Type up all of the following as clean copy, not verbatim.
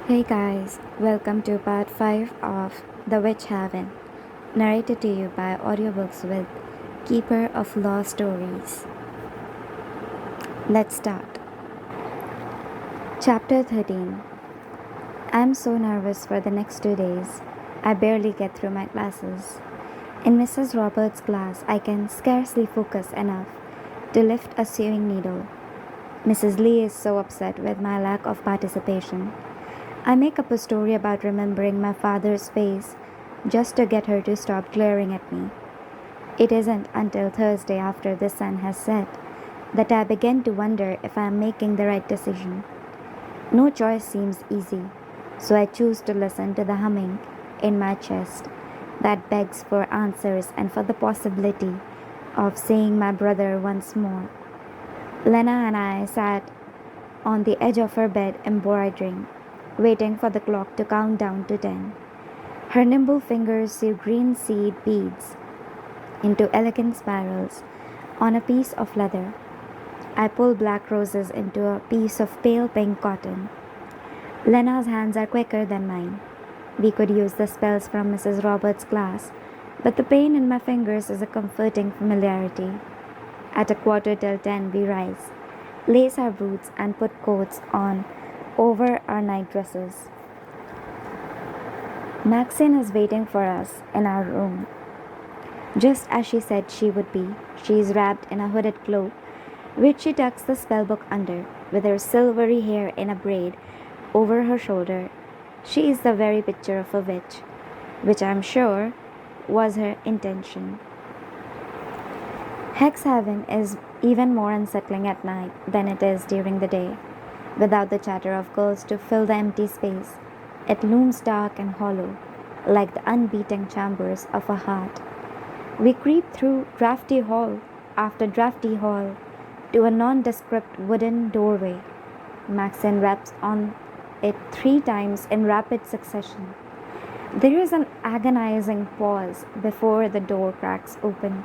Hey guys, welcome to part 5 of The Witch Haven, narrated to you by audiobooks with Keeper of Law Stories. Let's start. Chapter 13. I'm so nervous for the next 2 days. I barely get through my classes. In Mrs. Roberts' class, I can scarcely focus enough to lift a sewing needle. Mrs. Lee is so upset with my lack of participation. I make up a story about remembering my father's face just to get her to stop glaring at me. It isn't until Thursday after the sun has set that I begin to wonder if I am making the right decision. No choice seems easy, so I choose to listen to the humming in my chest that begs for answers and for the possibility of seeing my brother once more. Lena and I sat on the edge of her bed embroidering, waiting for the clock to count down to 10. Her nimble fingers sew green seed beads into elegant spirals on a piece of leather. I pull black roses into a piece of pale pink cotton. Lena's hands are quicker than mine. We could use the spells from Mrs. Roberts' class, but the pain in my fingers is a comforting familiarity. At 10:15 we rise, lace our boots and put coats on over our night dresses. Maxine is waiting for us in our room. Just as she said she would be, she is wrapped in a hooded cloak, which she tucks the spellbook under, with her silvery hair in a braid over her shoulder. She is the very picture of a witch, which I am sure was her intention. Hexhaven is even more unsettling at night than it is during the day. Without the chatter of girls to fill the empty space, it looms dark and hollow, like the unbeaten chambers of a heart. We creep through drafty hall after drafty hall to a nondescript wooden doorway. Maxine raps on it 3 times in rapid succession. There is an agonizing pause before the door cracks open,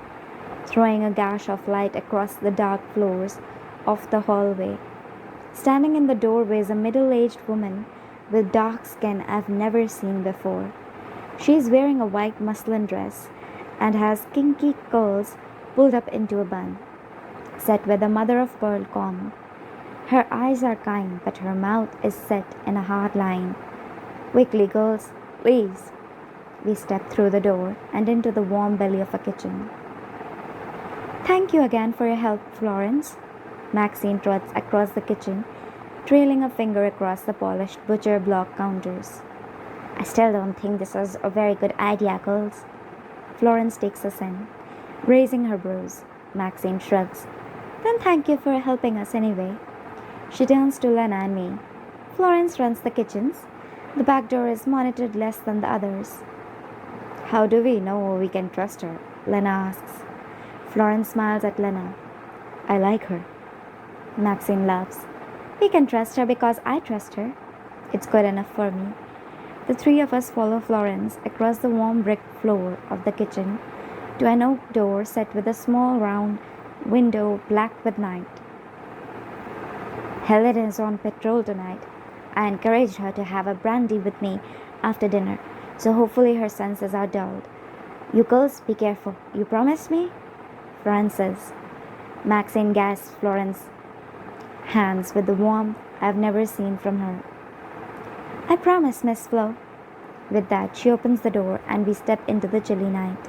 throwing a gash of light across the dark floors of the hallway. Standing in the doorway is a middle-aged woman with dark skin I've never seen before. She is wearing a white muslin dress and has kinky curls pulled up into a bun, set with a mother-of-pearl comb. Her eyes are kind, but her mouth is set in a hard line. "Quickly, girls, please." We step through the door and into the warm belly of a kitchen. "Thank you again for your help, Florence." Maxine trots across the kitchen, trailing a finger across the polished butcher block counters. "I still don't think this is a very good idea, girls." Florence takes a sin, raising her brows. Maxine shrugs. "Then thank you for helping us anyway." She turns to Lena and me. "Florence runs the kitchens. The back door is monitored less than the others." "How do we know we can trust her?" Lena asks. Florence smiles at Lena. "I like her." Maxine laughs. "We can trust her because I trust her. It's good enough for me." The 3 of us follow Florence across the warm brick floor of the kitchen to an oak door set with a small round window black with night. "Helen is on patrol tonight. I encouraged her to have a brandy with me after dinner, so hopefully her senses are dulled. You girls be careful. You promise me?" Florence says. Maxine gasps Florence's hands with the warmth I've never seen from her. "I promise, Miss Flo." With that, she opens the door and we step into the chilly night.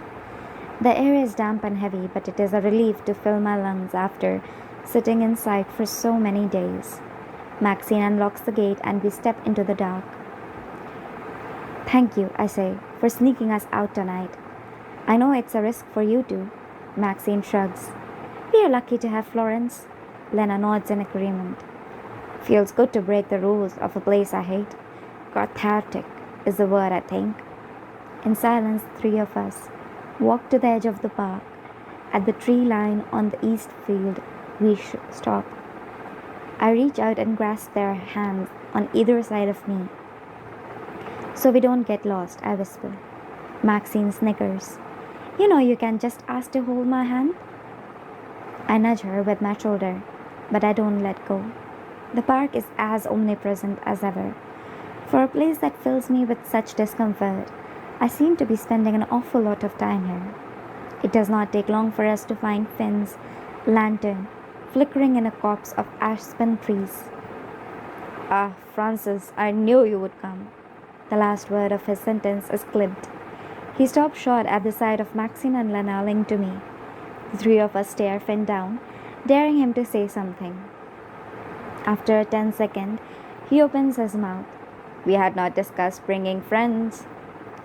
The air is damp and heavy, but it is a relief to fill my lungs after sitting inside for so many days. Maxine unlocks the gate and we step into the dark. "Thank you," I say, "for sneaking us out tonight. I know it's a risk for you too." Maxine shrugs. "We are lucky to have Florence." Lena nods in agreement. "Feels good to break the rules of a place I hate. Cathartic is the word, I think." In silence, the 3 of us walk to the edge of the park. At the tree line on the east field, we stop. I reach out and grasp their hands on either side of me. "So we don't get lost," I whisper. Maxine snickers. "You know you can just ask to hold my hand." I nudge her with my shoulder, but I don't let go. The park is as omnipresent as ever, For a place that fills me with such discomfort, I seem to be spending an awful lot of time here. It does not take long for us to find Finn's lantern flickering in a copse of aspen trees. Ah, Francis, I knew you would come. The last word of his sentence is clipped. He stopped short at the sight of Maxine and Lena linked to me. The three of us stare Finn down, daring him to say something. After a tense second, he opens his mouth. We had not discussed bringing friends.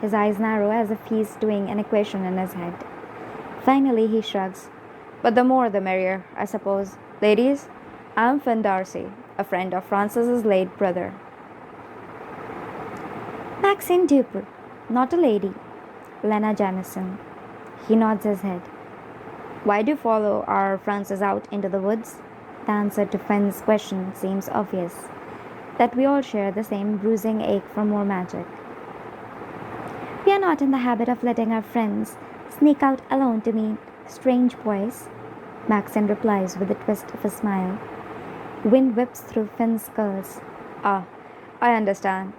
His eyes narrow as if he's doing an equation in his head. Finally, he shrugs. But the more the merrier, I suppose. Ladies, I'm Finn Darcy, a friend of Francis's late brother. Maxine Duper, not a lady. Lena Jamison. He nods his head. Why do you follow our Francis out into the woods? The answer to Finn's question seems obvious. That we all share the same bruising ache for more magic. We are not in the habit of letting our friends sneak out alone to meet strange boys, Maxine replies with a twist of a smile. Wind whips through Finn's curls. Ah, I understand.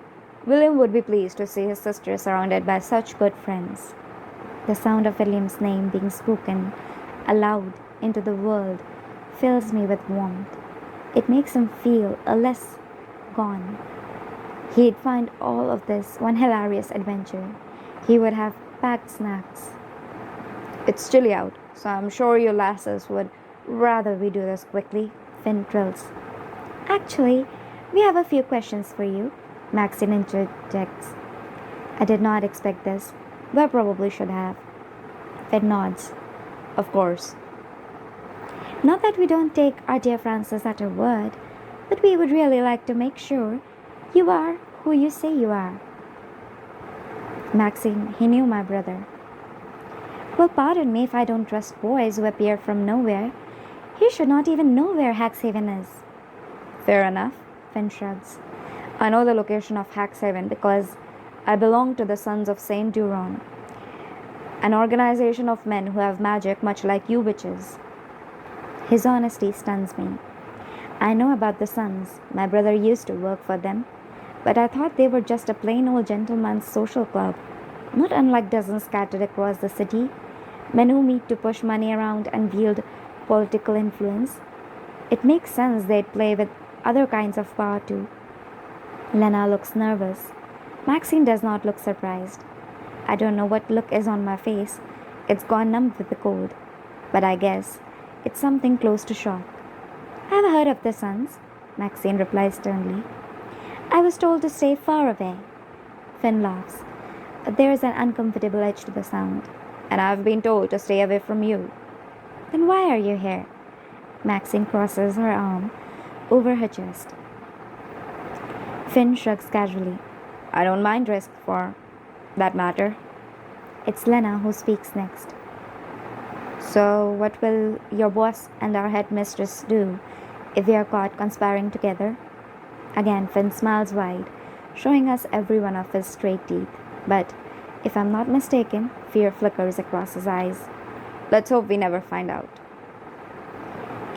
William would be pleased to see his sister surrounded by such good friends. The sound of William's name being spoken aloud into the world fills me with warmth. It makes him feel a less gone. He'd find all of this one hilarious adventure. He would have packed snacks. It's chilly out, so I'm sure you lasses would rather we do this quickly, Finn trills. Actually, we have a few questions for you, Maxine interjects. I did not expect this, but I probably should have. Finn nods. Of course. Not that we don't take our dear Frances at her word, but we would really like to make sure you are who you say you are. Maxine, he knew my brother. Well, pardon me if I don't trust boys who appear from nowhere. He should not even know where Haxhaven is. Fair enough, Finn shrugs. I know the location of Haxhaven because I belong to the Sons of Saint Duron, an organization of men who have magic much like you witches. His honesty stuns me. I know about the Sons. My brother used to work for them, but I thought they were just a plain old gentleman's social club, not unlike dozens scattered across the city, men who meet to push money around and wield political influence. It makes sense they'd play with other kinds of power too. Lena looks nervous. Maxine does not look surprised. I don't know what look is on my face. It's gone numb with the cold. But I guess it's something close to shock. I've heard of the Sons, Maxine replies sternly. I was told to stay far away. Finn laughs. There is an uncomfortable edge to the sound. And I've been told to stay away from you. Then why are you here? Maxine crosses her arm over her chest. Finn shrugs casually. I don't mind risk for that matter. It's Lena who speaks next. So, what will your boss and our headmistress do if we are caught conspiring together? Again, Finn smiles wide, showing us every one of his straight teeth. But, if I'm not mistaken, fear flickers across his eyes. Let's hope we never find out.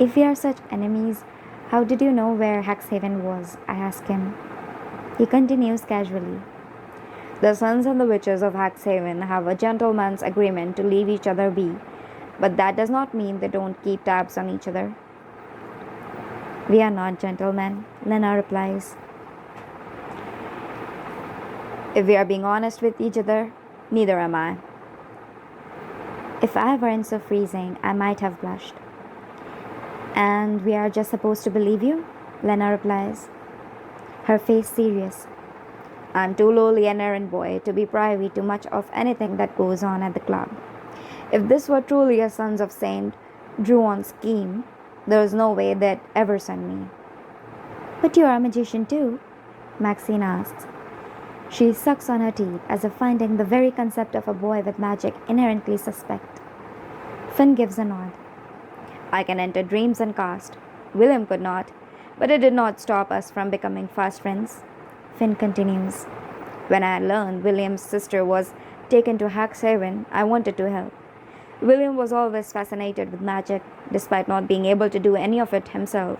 If we are such enemies, how did you know where Haxhaven was? I ask him. He continues casually. The Sons and the Witches of Haxhaven have a gentleman's agreement to leave each other be, but that does not mean they don't keep tabs on each other. We are not gentlemen, Lena replies. If we are being honest with each other, neither am I. If I weren't so freezing, I might have blushed. And we are just supposed to believe you? Lena replies, her face serious. I'm too lowly an errand boy to be privy to much of anything that goes on at the club. If this were truly a Sons of Saint Druon scheme, there is no way they'd ever send me. But you are a magician too, Maxine asks. She sucks on her teeth as if finding the very concept of a boy with magic inherently suspect. Finn gives a nod. I can enter dreams and cast. William could not, but it did not stop us from becoming fast friends. Finn continues. When I learned William's sister was taken to Haxhaven, I wanted to help. William was always fascinated with magic, despite not being able to do any of it himself.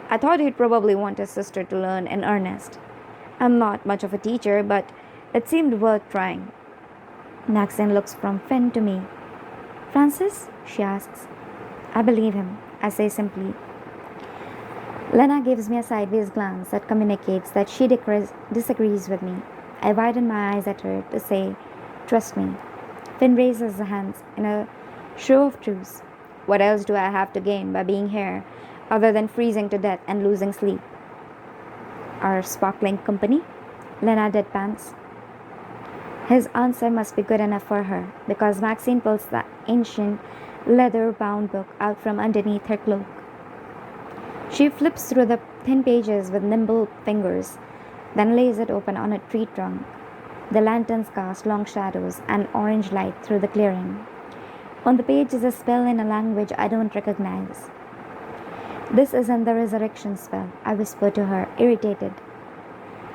I thought he'd probably want his sister to learn in earnest. I'm not much of a teacher, but it seemed worth trying. Maxine looks from Finn to me. Francis? She asks. I believe him, I say simply. Lena gives me a sideways glance that communicates that she disagrees with me. I widen my eyes at her to say, trust me. Finn raises his hands in a show of truce. What else do I have to gain by being here other than freezing to death and losing sleep? Our sparkling company? Lena deadpans. His answer must be good enough for her because Maxine pulls the ancient leather bound book out from underneath her cloak. She flips through the thin pages with nimble fingers, then lays it open on a tree trunk. The lanterns cast long shadows and orange light through the clearing. On the page is a spell in a language I don't recognize. This isn't the resurrection spell, I whisper to her, irritated.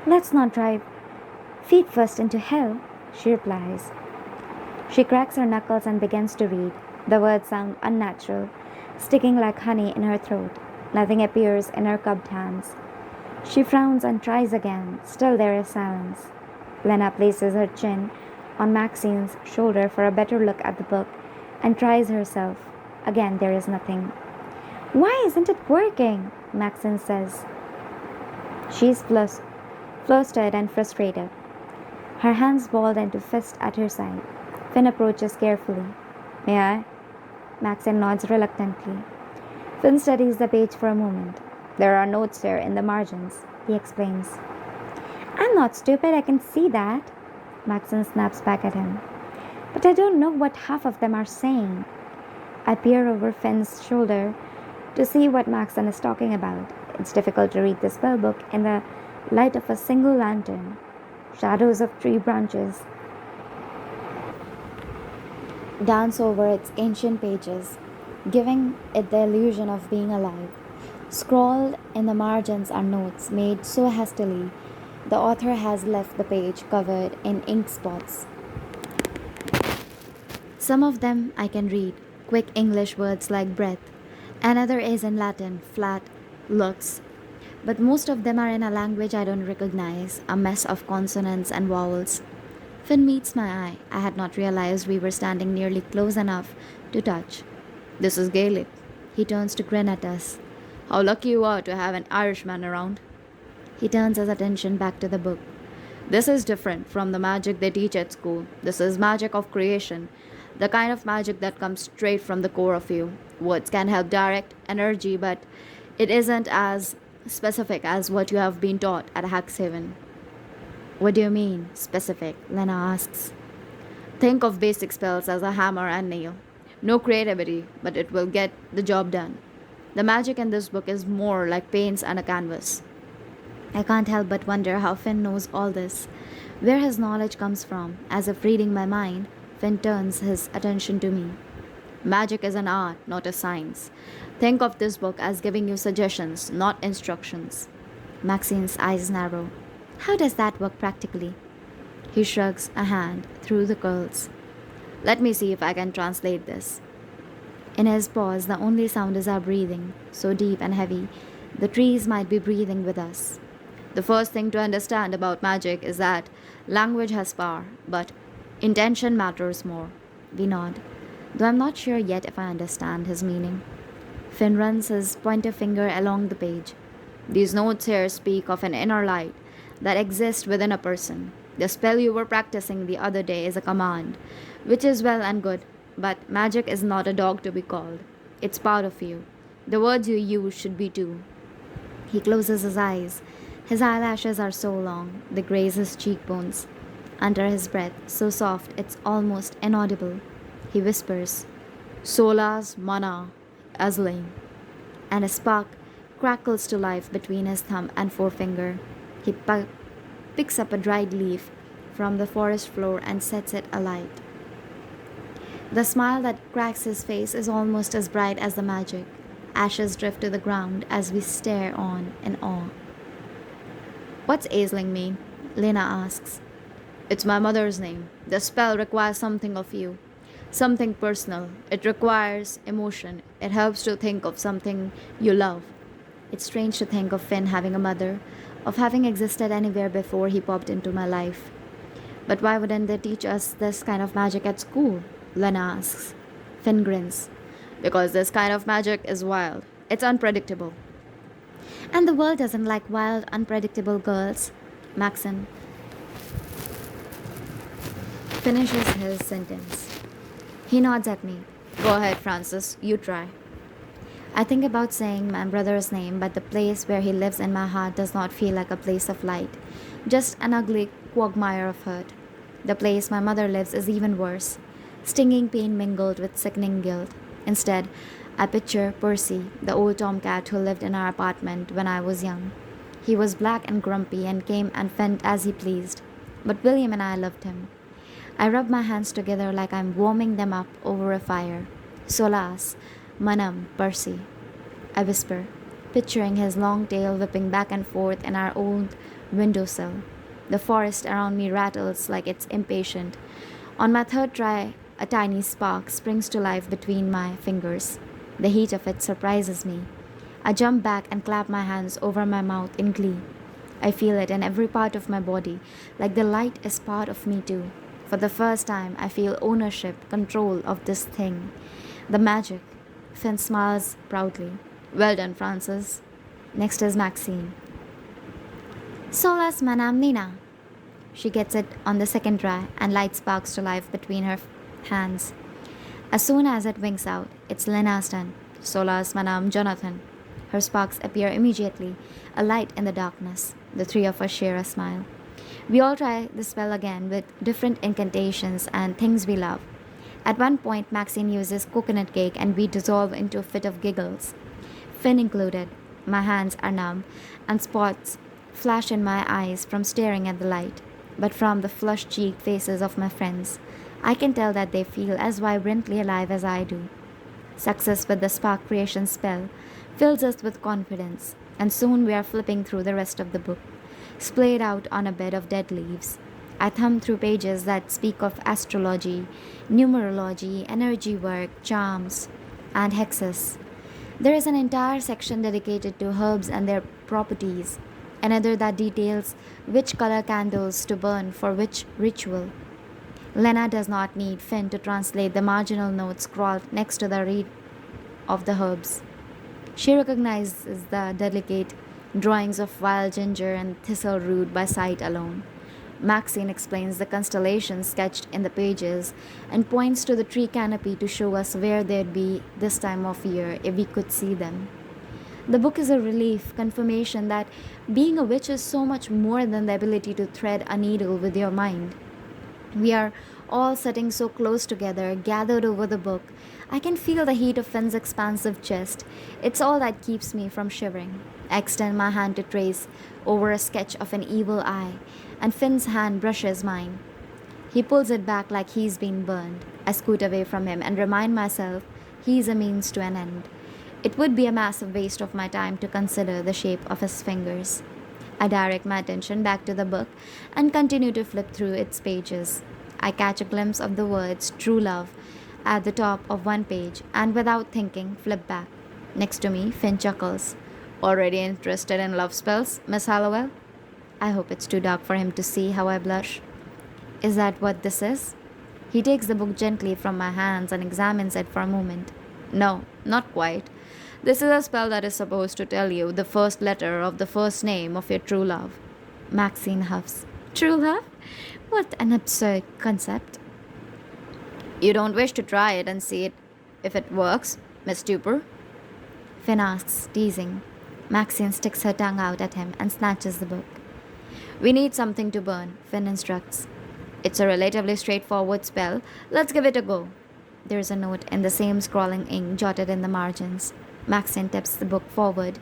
Let's not drive feet first into hell, she replies. She cracks her knuckles and begins to read. The words sound unnatural, sticking like honey in her throat. Nothing appears in her cupped hands. She frowns and tries again. Still there is silence. Lena places her chin on Maxine's shoulder for a better look at the book and tries herself. Again there is nothing. Why isn't it working? Maxine says. She's flustered and frustrated. Her hands balled into fists at her side. Finn approaches carefully. May I? Maxine nods reluctantly. Finn studies the page for a moment. There are notes here in the margins, he explains. I'm not stupid, I can see that. Maxine snaps back at him. But I don't know what half of them are saying. I peer over Finn's shoulder to see what Maxine is talking about. It's difficult to read the spell book in the light of a single lantern. Shadows of tree branches dance over its ancient pages, giving it the illusion of being alive. Scrawled in the margins are notes made so hastily the author has left the page covered in ink spots. Some of them I can read, quick English words like breath. Another is in Latin, flat, lux. But most of them are in a language I don't recognize, a mess of consonants and vowels. Finn meets my eye. I had not realized we were standing nearly close enough to touch. This is Gaelic. He turns to grin at us. How lucky you are to have an Irishman around. He turns his attention back to the book. This is different from the magic they teach at school. This is magic of creation, the kind of magic that comes straight from the core of you. Words can help direct energy, but it isn't as specific as what you have been taught at Haxhaven. What do you mean, specific? Lena asks. Think of basic spells as a hammer and nail. No creativity, but it will get the job done. The magic in this book is more like paints and a canvas. I can't help but wonder how Finn knows all this, where his knowledge comes from. As if reading my mind, Finn turns his attention to me. Magic is an art, not a science. Think of this book as giving you suggestions, not instructions. Maxine's eyes narrow. How does that work practically? He shrugs a hand through the curls. Let me see if I can translate this. In his pause, the only sound is our breathing, so deep and heavy, the trees might be breathing with us. The first thing to understand about magic is that language has power, but intention matters more. We nod, though I'm not sure yet if I understand his meaning. Finn runs his pointer finger along the page. These notes here speak of an inner light that exists within a person. The spell you were practicing the other day is a command, which is well and good, but magic is not a dog to be called. It's part of you. The words you use should be too. He closes his eyes. His eyelashes are so long, they graze his cheekbones. Under his breath, so soft it's almost inaudible, he whispers, Solas mana azlain, and a spark crackles to life between his thumb and forefinger. He picks up a dried leaf from the forest floor and sets it alight. The smile that cracks his face is almost as bright as the magic. Ashes drift to the ground as we stare on in awe. What's Aisling mean? Lena asks. It's my mother's name. The spell requires something of you, something personal. It requires emotion. It helps to think of something you love. It's strange to think of Finn having a mother, of having existed anywhere before he popped into my life. But why wouldn't they teach us this kind of magic at school? Lena asks. Finn grins. Because this kind of magic is wild. It's unpredictable. And the world doesn't like wild, unpredictable girls. Maxim finishes his sentence. He nods at me. Go ahead, Francis. You try. I think about saying my brother's name, but the place where he lives in my heart does not feel like a place of light, just an ugly quagmire of hurt. The place my mother lives is even worse, stinging pain mingled with sickening guilt. Instead, I picture Percy, the old tomcat who lived in our apartment when I was young. He was black and grumpy and came and went as he pleased, but William and I loved him. I rub my hands together like I'm warming them up over a fire. Solas, Manam, Percy, I whisper, picturing his long tail whipping back and forth in our old windowsill. The forest around me rattles like it's impatient. On my third try, a tiny spark springs to life between my fingers. The heat of it surprises me. I jump back and clap my hands over my mouth in glee. I feel it in every part of my body, like the light is part of me too. For the first time, I feel ownership, control of this thing. The magic. Finn smiles proudly. Well done, Francis. Next is Maxine. Solas manam Nina. She gets it on the second try, and light sparks to life between her hands. As soon as it winks out, it's Lena's turn. Solas manam Jonathan. Her sparks appear immediately, a light in the darkness. The three of us share a smile. We all try the spell again with different incantations and things we love. At one point, Maxine uses coconut cake and we dissolve into a fit of giggles. Finn included. My hands are numb and spots flash in my eyes from staring at the light. But from the flushed-cheeked faces of my friends, I can tell that they feel as vibrantly alive as I do. Success with the spark creation spell fills us with confidence, and soon we are flipping through the rest of the book, splayed out on a bed of dead leaves. I thumb through pages that speak of astrology, numerology, energy work, charms, and hexes. There is an entire section dedicated to herbs and their properties, another that details which color candles to burn for which ritual. Lena does not need Finn to translate the marginal notes scrawled next to the read of the herbs. She recognizes the delicate drawings of wild ginger and thistle root by sight alone. Maxine explains the constellations sketched in the pages and points to the tree canopy to show us where they'd be this time of year if we could see them. The book is a relief, confirmation that being a witch is so much more than the ability to thread a needle with your mind. We are all sitting so close together, gathered over the book. I can feel the heat of Finn's expansive chest. It's all that keeps me from shivering. I extend my hand to trace over a sketch of an evil eye, and Finn's hand brushes mine. He pulls it back like he's been burned. I scoot away from him and remind myself he's a means to an end. It would be a massive waste of my time to consider the shape of his fingers. I direct my attention back to the book and continue to flip through its pages. I catch a glimpse of the words true love at the top of one page and without thinking flip back. Next to me, Finn chuckles. Already interested in love spells, Miss Hallowell? I hope it's too dark for him to see how I blush. Is that what this is? He takes the book gently from my hands and examines it for a moment. No, not quite. This is a spell that is supposed to tell you the first letter of the first name of your true love. Maxine huffs. True love? What an absurd concept. You don't wish to try it and see it if it works, Miss Tupper? Finn asks, teasing. Maxine sticks her tongue out at him and snatches the book. We need something to burn, Finn instructs. It's a relatively straightforward spell. Let's give it a go. There is a note in the same scrawling ink jotted in the margins. Maxine tips the book forward.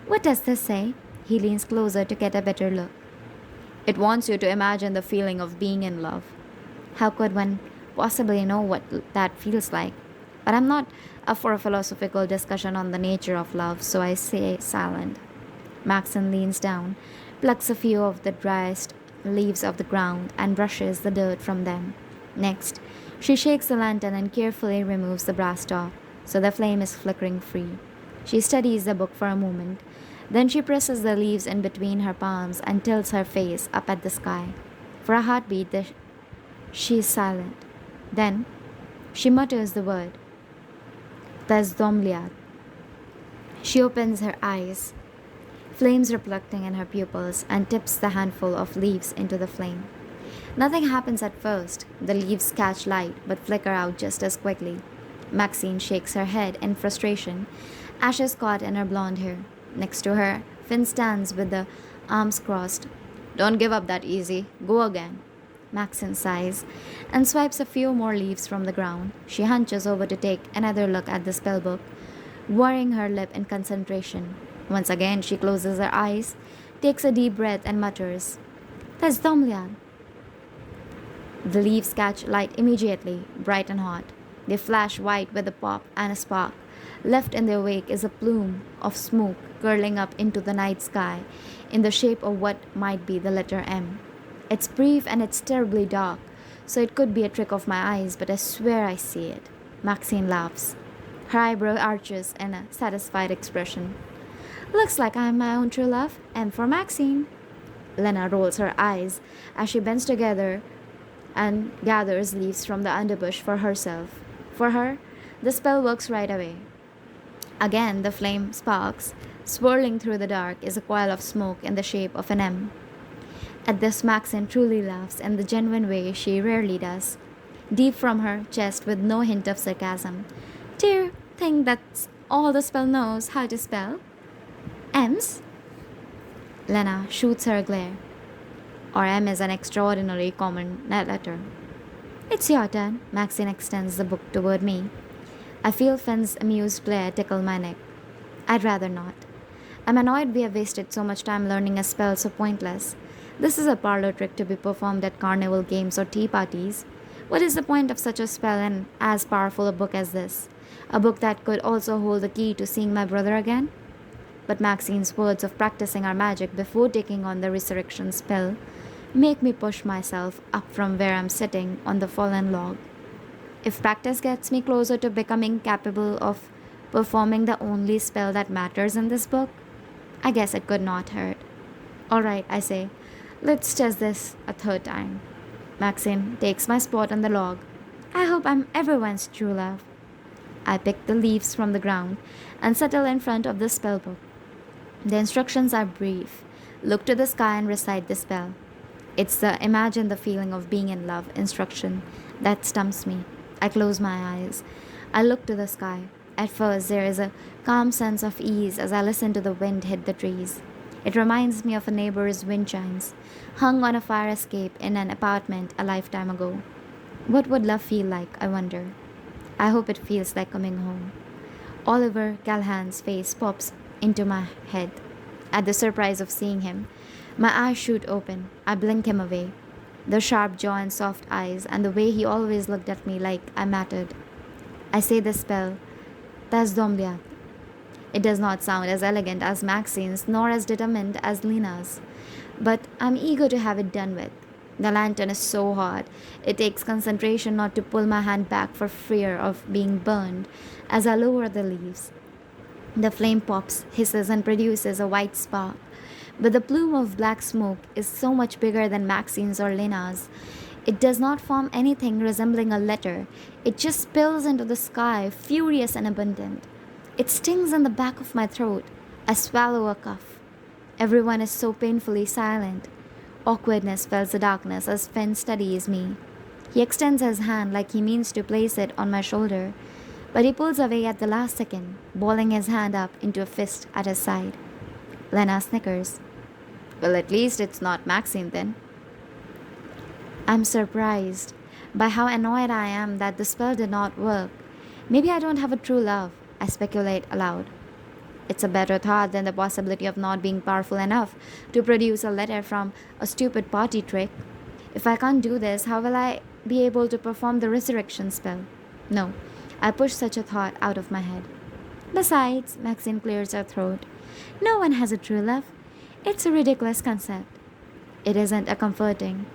What does this say? He leans closer to get a better look. It wants you to imagine the feeling of being in love. How could one possibly know what that feels like? But I'm not up for a philosophical discussion on the nature of love, so I stay silent. Maxine leans down, plucks a few of the driest leaves of the ground, and brushes the dirt from them. Next, she shakes the lantern and carefully removes the brass top, so the flame is flickering free. She studies the book for a moment, Then she presses the leaves in between her palms and tilts her face up at the sky. For a heartbeat, she is silent. Then she mutters the word, Tazdomliat. She opens her eyes, flames reflecting in her pupils, and tips the handful of leaves into the flame. Nothing happens at first. The leaves catch light but flicker out just as quickly. Maxine shakes her head in frustration, ashes caught in her blonde hair. Next to her, Finn stands with the arms crossed. Don't give up that easy. Go again. Maxine sighs and swipes a few more leaves from the ground. She hunches over to take another look at the spellbook, worrying her lip in concentration. Once again, she closes her eyes, takes a deep breath, and mutters, Tazdomlian. The leaves catch light immediately, bright and hot. They flash white with a pop and a spark. Left in their wake is a plume of smoke curling up into the night sky in the shape of what might be the letter M. It's brief and it's terribly dark, so it could be a trick of my eyes, but I swear I see it. Maxine laughs. Her eyebrow arches in a satisfied expression. Looks like I'm my own true love, M for Maxine. Lena rolls her eyes as she bends together and gathers leaves from the underbush for herself. For her, the spell works right away. Again, the flame sparks. Swirling through the dark is a coil of smoke in the shape of an M. At this, Maxine truly laughs in the genuine way she rarely does, deep from her chest with no hint of sarcasm. Do you think that's all the spell knows how to spell? M's? Lena shoots her a glare. Or M is an extraordinarily common letter. It's your turn. Maxine extends the book toward me. I feel Finn's amused glare tickle my neck. I'd rather not. I'm annoyed we have wasted so much time learning a spell so pointless. This is a parlor trick to be performed at carnival games or tea parties. What is the point of such a spell and as powerful a book as this? A book that could also hold the key to seeing my brother again? But Maxine's words of practicing our magic before taking on the resurrection spell make me push myself up from where I'm sitting on the fallen log. If practice gets me closer to becoming capable of performing the only spell that matters in this book, I guess it could not hurt. Alright, I say, let's test this a third time. Maxine takes my spot on the log. I hope I'm everyone's true love. I pick the leaves from the ground and settle in front of the spell book. The instructions are brief. Look to the sky and recite the spell. It's the imagine the feeling of being in love instruction that stumps me. I close my eyes. I look to the sky. At first, there is a calm sense of ease as I listen to the wind hit the trees. It reminds me of a neighbor's wind chimes, hung on a fire escape in an apartment a lifetime ago. What would love feel like, I wonder? I hope it feels like coming home. Oliver Callahan's face pops into my head. At the surprise of seeing him, my eyes shoot open. I blink him away. The sharp jaw and soft eyes, and the way he always looked at me like I mattered. I say the spell, Tazdomliat. It does not sound as elegant as Maxine's, nor as determined as Lena's. But I'm eager to have it done with. The lantern is so hot, it takes concentration not to pull my hand back for fear of being burned as I lower the leaves. The flame pops, hisses, and produces a white spark. But the plume of black smoke is so much bigger than Maxine's or Lena's. It does not form anything resembling a letter. It just spills into the sky, furious and abundant. It stings in the back of my throat. I swallow a cough. Everyone is so painfully silent. Awkwardness fills the darkness as Finn studies me. He extends his hand like he means to place it on my shoulder, but he pulls away at the last second, balling his hand up into a fist at his side. Lena snickers. Well, at least it's not Maxine then. I'm surprised by how annoyed I am that the spell did not work. Maybe I don't have a true love, I speculate aloud. It's a better thought than the possibility of not being powerful enough to produce a letter from a stupid party trick. If I can't do this, how will I be able to perform the resurrection spell? No, I push such a thought out of my head. Besides, Maxine clears her throat, no one has a true love. It's a ridiculous concept. It isn't a comforting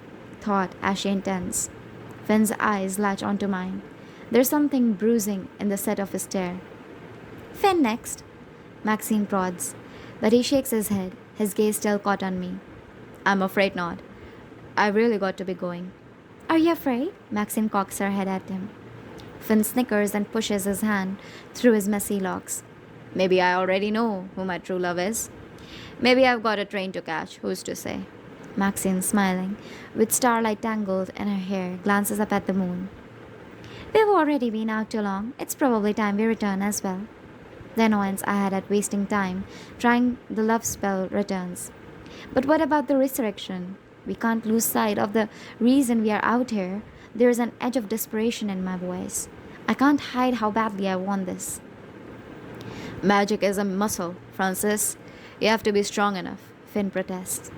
thought as she intends. Finn's eyes latch onto mine. There's something bruising in the set of his stare. Finn next. Maxine prods. But he shakes his head, his gaze still caught on me. I'm afraid not. I've really got to be going. Are you afraid? Maxine cocks her head at him. Finn snickers and pushes his hand through his messy locks. Maybe I already know who my true love is. Maybe I've got a train to catch, who's to say? Maxine, smiling, with starlight tangled in her hair, glances up at the moon. We've already been out too long. It's probably time we return as well. The annoyance I had at wasting time trying the love spell returns. But what about the resurrection? We can't lose sight of the reason we are out here. There is an edge of desperation in my voice. I can't hide how badly I want this. Magic is a muscle, Francis. You have to be strong enough, Finn protests.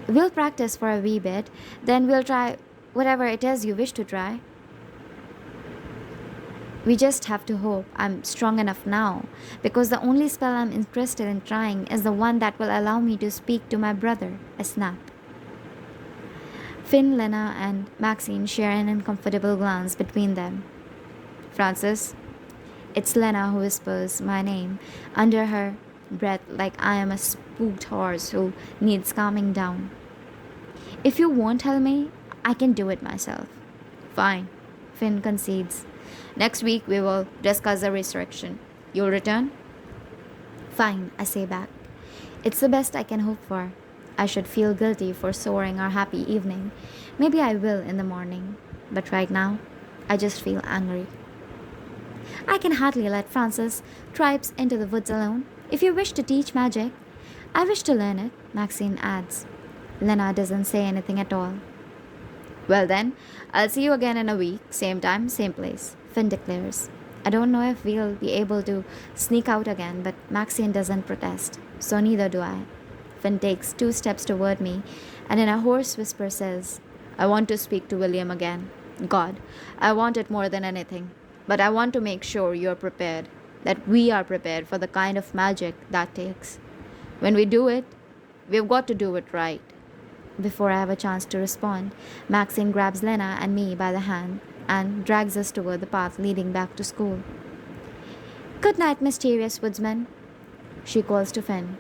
We'll practice for a wee bit, then we'll try whatever it is you wish to try. We just have to hope I'm strong enough now, because the only spell I'm interested in trying is the one that will allow me to speak to my brother. I snap. Finn, Lena, and Maxine share an uncomfortable glance between them. Francis? It's Lena who whispers my name under her breath like I am a spooked horse who needs calming down. If you won't tell me, I can do it myself. Fine, Finn concedes. Next week we will discuss the resurrection. You'll return? Fine, I say back. It's the best I can hope for. I should feel guilty for soaring our happy evening. Maybe I will in the morning. But right now, I just feel angry. I can hardly let Francis tripes into the woods alone. If you wish to teach magic, I wish to learn it, Maxine adds. Lena doesn't say anything at all. Well then, I'll see you again in a week, same time, same place, Finn declares. I don't know if we'll be able to sneak out again, but Maxine doesn't protest, so neither do I. Finn takes 2 steps toward me and in a hoarse whisper says, I want to speak to William again. God, I want it more than anything. But I want to make sure you're prepared, that we are prepared for the kind of magic that takes. When we do it, we've got to do it right. Before I have a chance to respond, Maxine grabs Lena and me by the hand and drags us toward the path leading back to school. Good night, mysterious woodsman, she calls to Finn.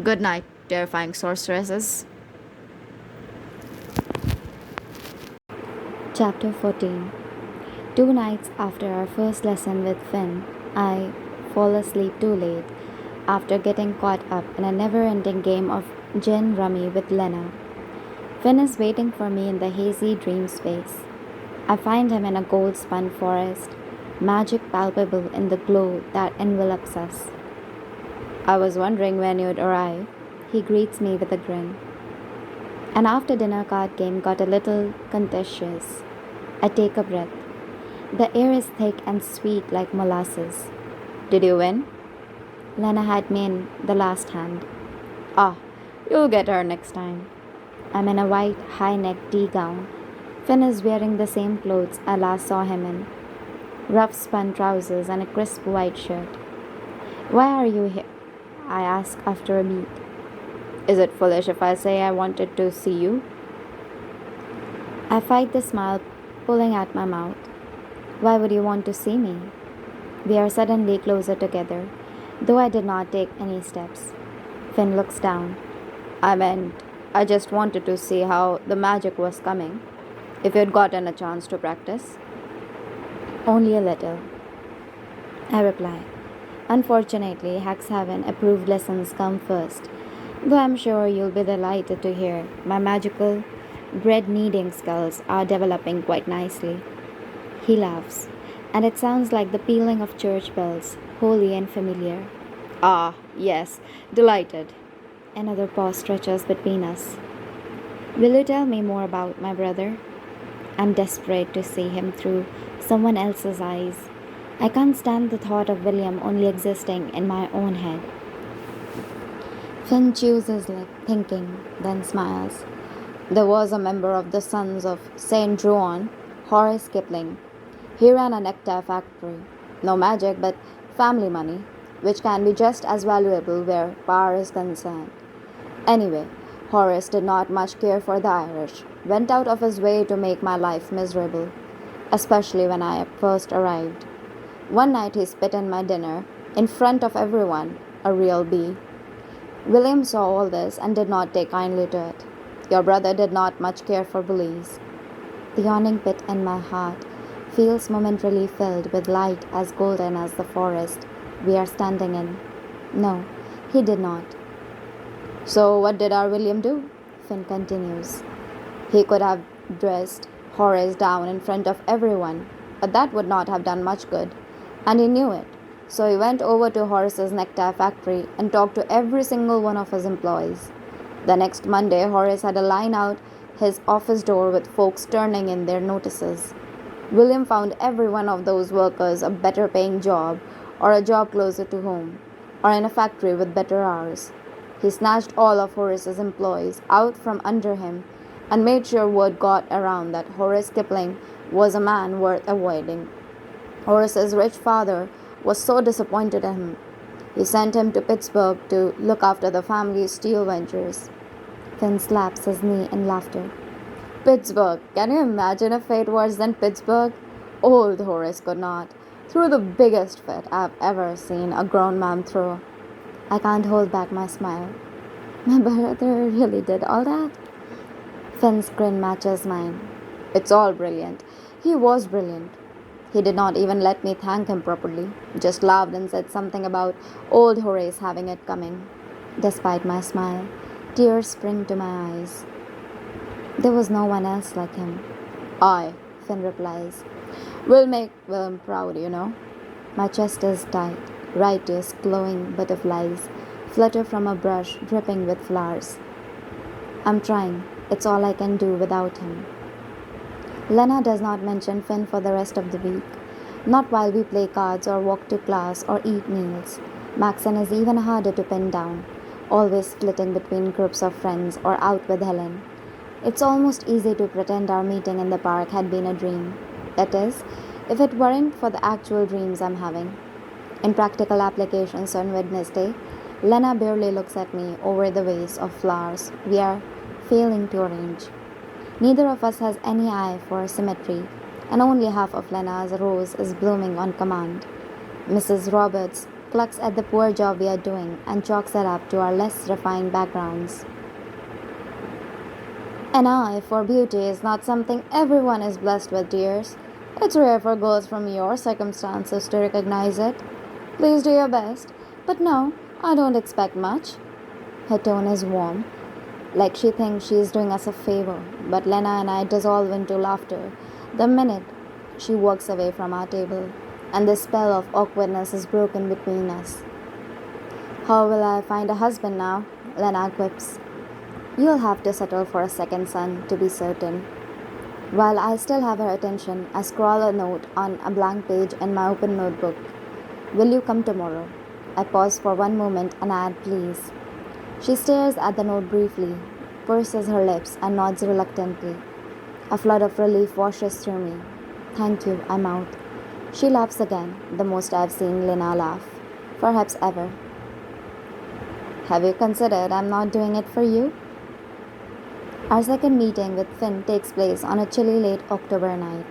Good night, terrifying sorceresses. Chapter 14. 2 nights after our first lesson with Finn, I fall asleep too late after getting caught up in a never-ending game of gin rummy with Lena. Finn is waiting for me in the hazy dream space. I find him in a gold-spun forest, magic palpable in the glow that envelops us. I was wondering when you'd arrive, he greets me with a grin. An after-dinner card game got a little contentious. I take a breath. The air is thick and sweet like molasses. Did you win? Lena had me in the last hand. Ah, you'll get her next time. I'm in a white, high-necked tea gown. Finn is wearing the same clothes I last saw him in. Rough spun trousers and a crisp white shirt. Why are you here? I ask after a beat. Is it foolish if I say I wanted to see you? I fight the smile pulling at my mouth. Why would you want to see me? We are suddenly closer together, though I did not take any steps. Finn looks down. I just wanted to see how the magic was coming. If you'd gotten a chance to practice. Only a little, I reply. Unfortunately, Haxhaven approved lessons come first, though I'm sure you'll be delighted to hear my magical bread kneading skills are developing quite nicely. He laughs, and it sounds like the pealing of church bells, holy and familiar. Ah, yes, delighted. Another pause stretches between us. Will you tell me more about my brother? I'm desperate to see him through someone else's eyes. I can't stand the thought of William only existing in my own head. Finn chews his lip, thinking, then smiles. There was a member of the Sons of St. John, Horace Kipling. He ran a nectar factory. No magic, but family money, which can be just as valuable where power is concerned. Anyway, Horace did not much care for the Irish, went out of his way to make my life miserable, especially when I first arrived. One night he spit in my dinner, in front of everyone, a real bee. William saw all this and did not take kindly to it. Your brother did not much care for bullies. The yawning pit in my heart feels momentarily filled with light as golden as the forest we are standing in. No, he did not. So, what did our William do? Finn continues. He could have dressed Horace down in front of everyone, but that would not have done much good, and he knew it. So he went over to Horace's necktie factory and talked to every single one of his employees. The next Monday, Horace had a line out his office door with folks turning in their notices. William found every one of those workers a better paying job, or a job closer to home, or in a factory with better hours. He snatched all of Horace's employees out from under him and made sure word got around that Horace Kipling was a man worth avoiding. Horace's rich father was so disappointed in him. He sent him to Pittsburgh to look after the family's steel ventures. Finn slaps his knee in laughter. Pittsburgh! Can you imagine a fate worse than Pittsburgh? Old Horace could not. Threw the biggest fit I've ever seen a grown man throw. I can't hold back my smile. My brother really did all that? Finn's grin matches mine. It's all brilliant. He was brilliant. He did not even let me thank him properly, just laughed and said something about old Horace having it coming. Despite my smile, tears spring to my eyes. There was no one else like him. I, Finn replies. Will make Willem proud, you know. My chest is tight. Righteous, glowing butterflies flutter from a brush dripping with flowers. I'm trying. It's all I can do without him. Lena does not mention Finn for the rest of the week. Not while we play cards or walk to class or eat meals. Maxon is even harder to pin down, always splitting between groups of friends or out with Helen. It's almost easy to pretend our meeting in the park had been a dream. That is, if it weren't for the actual dreams I'm having. In practical applications on Wednesday, Lena barely looks at me over the vase of flowers we are failing to arrange. Neither of us has any eye for symmetry, and only half of Lena's rose is blooming on command. Mrs. Roberts plucks at the poor job we are doing and chalks it up to our less refined backgrounds. An eye for beauty is not something everyone is blessed with, dears. It's rare for girls from your circumstances to recognize it. Please do your best, but no, I don't expect much. Her tone is warm, like she thinks she is doing us a favor, but Lena and I dissolve into laughter the minute she walks away from our table, and the spell of awkwardness is broken between us. How will I find a husband now? Lena quips. You'll have to settle for a second son, to be certain. While I still have her attention, I scrawl a note on a blank page in my open notebook. Will you come tomorrow? I pause for one moment and add, please. She stares at the note briefly, purses her lips, and nods reluctantly. A flood of relief washes through me. Thank you, I mouth. She laughs again, the most I've seen Lena laugh, perhaps ever. Have you considered I'm not doing it for you? Our second meeting with Finn takes place on a chilly late October night.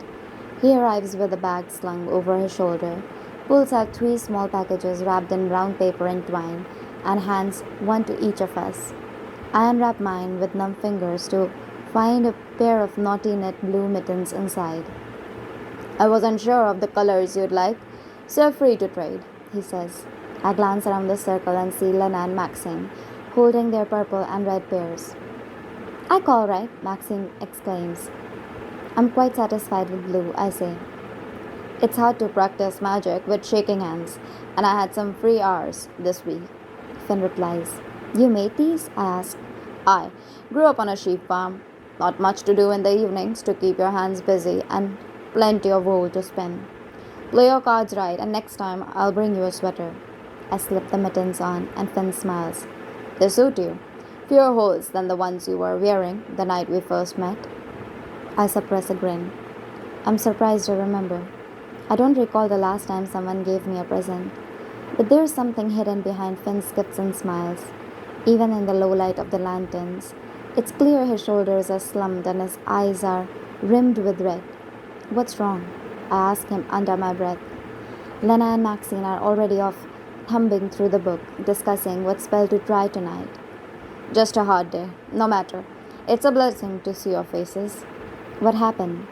He arrives with a bag slung over his shoulder, pulls out 3 small packages wrapped in brown paper and twine, and hands one to each of us. I unwrap mine with numb fingers to find a pair of naughty knit blue mittens inside. I wasn't sure of the colors you'd like, so free to trade, he says. I glance around the circle and see Lena and Maxine holding their purple and red pairs. I call right, Maxine exclaims. I'm quite satisfied with blue, I say. It's hard to practice magic with shaking hands, and I had some free hours this week. Finn replies. You made these? I ask. I grew up on a sheep farm. Not much to do in the evenings to keep your hands busy and plenty of wool to spin. Play your cards right, and next time I'll bring you a sweater. I slip the mittens on and Finn smiles. They suit you. Fewer holes than the ones you were wearing the night we first met. I suppress a grin. I'm surprised to remember. I don't recall the last time someone gave me a present. But there's something hidden behind Finn's skips and smiles. Even in the low light of the lanterns, it's clear his shoulders are slumped and his eyes are rimmed with red. What's wrong? I ask him under my breath. Lena and Maxine are already off thumbing through the book, discussing what spell to try tonight. Just a hard day, no matter. It's a blessing to see your faces. What happened?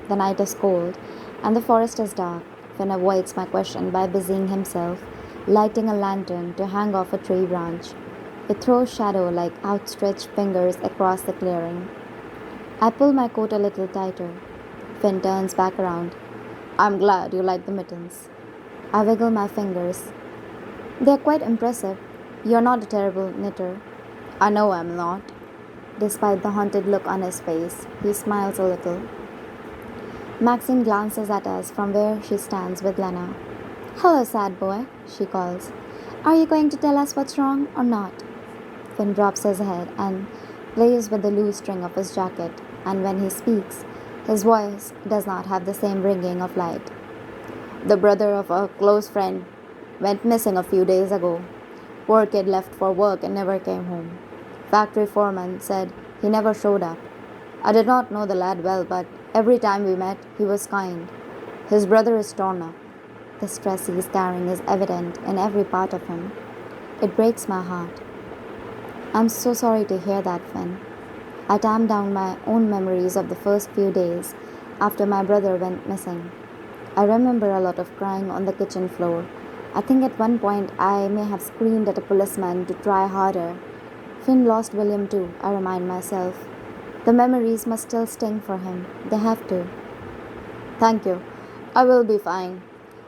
The night is cold, and the forest is dark. Finn avoids my question by busying himself, lighting a lantern to hang off a tree branch. It throws shadow like outstretched fingers across the clearing. I pull my coat a little tighter. Finn turns back around. I'm glad you like the mittens. I wiggle my fingers. They're quite impressive. You're not a terrible knitter. I know I'm not. Despite the haunted look on his face, he smiles a little. Maxine glances at us from where she stands with Lena. Hello, sad boy, she calls. Are you going to tell us what's wrong or not? Finn drops his head and plays with the loose string of his jacket, and when he speaks, his voice does not have the same ringing of light. The brother of a close friend went missing a few days ago. Poor kid left for work and never came home. Factory foreman said he never showed up. I did not know the lad well, but every time we met, he was kind. His brother is torn up. The stress he is carrying is evident in every part of him. It breaks my heart. I'm so sorry to hear that, Finn. I tamp down my own memories of the first few days after my brother went missing. I remember a lot of crying on the kitchen floor. I think at one point I may have screamed at a policeman to try harder. Finn lost William too, I remind myself. The memories must still sting for him. They have to. Thank you. I will be fine.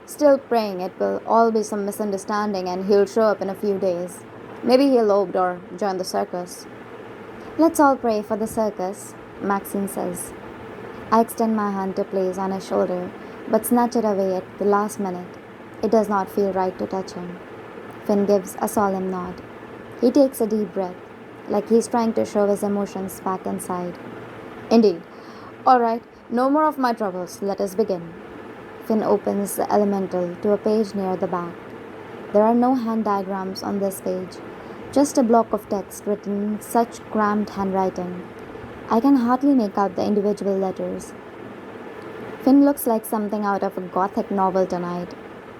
Still praying it will all be some misunderstanding and he'll show up in a few days. Maybe he'll opt or join the circus. Let's all pray for the circus, Maxine says. I extend my hand to place on his shoulder, but snatch it away at the last minute. It does not feel right to touch him. Finn gives a solemn nod. He takes a deep breath, like he's trying to show his emotions back inside. Indeed. All right, no more of my troubles. Let us begin. Finn opens the elemental to a page near the back. There are no hand diagrams on this page, just a block of text written in such cramped handwriting. I can hardly make out the individual letters. Finn looks like something out of a gothic novel tonight.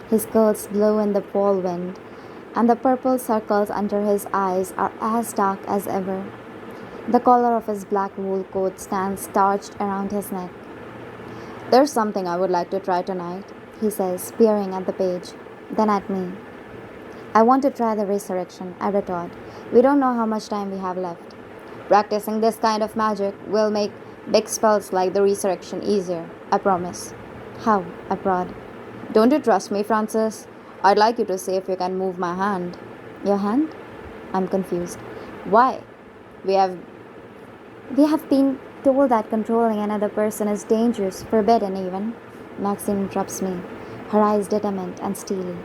His curls blow in the fall wind, and the purple circles under his eyes are as dark as ever. The collar of his black wool coat stands starched around his neck. There's something I would like to try tonight, he says, peering at the page, then at me. I want to try the resurrection, I retort. We don't know how much time we have left. Practicing this kind of magic will make big spells like the resurrection easier, I promise. How? I prod. Don't you trust me, Francis? I'd like you to see if you can move my hand. Your hand? I'm confused. Why? We have been told that controlling another person is dangerous, forbidden even. Maxine interrupts me, her eyes determined and steely.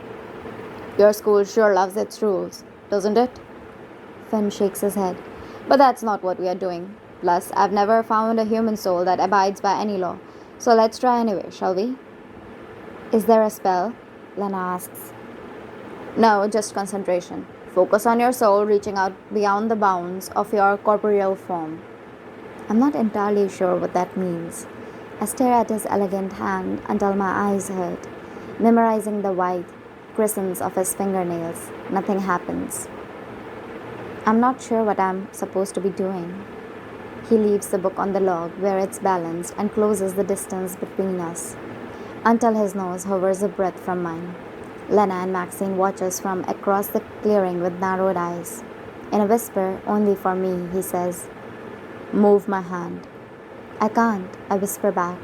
Your school sure loves its rules, doesn't it? Finn shakes his head. But that's not what we are doing. Plus, I've never found a human soul that abides by any law. So let's try anyway, shall we? Is there a spell? Lena asks. No, just concentration. Focus on your soul reaching out beyond the bounds of your corporeal form. I'm not entirely sure what that means. I stare at his elegant hand until my eyes hurt, memorizing the white crescents of his fingernails. Nothing happens. I'm not sure what I'm supposed to be doing. He leaves the book on the log where it's balanced and closes the distance between us until his nose hovers a breath from mine. Lena and Maxine watch us from across the clearing with narrowed eyes. In a whisper, only for me, he says, Move my hand. I can't, I whisper back.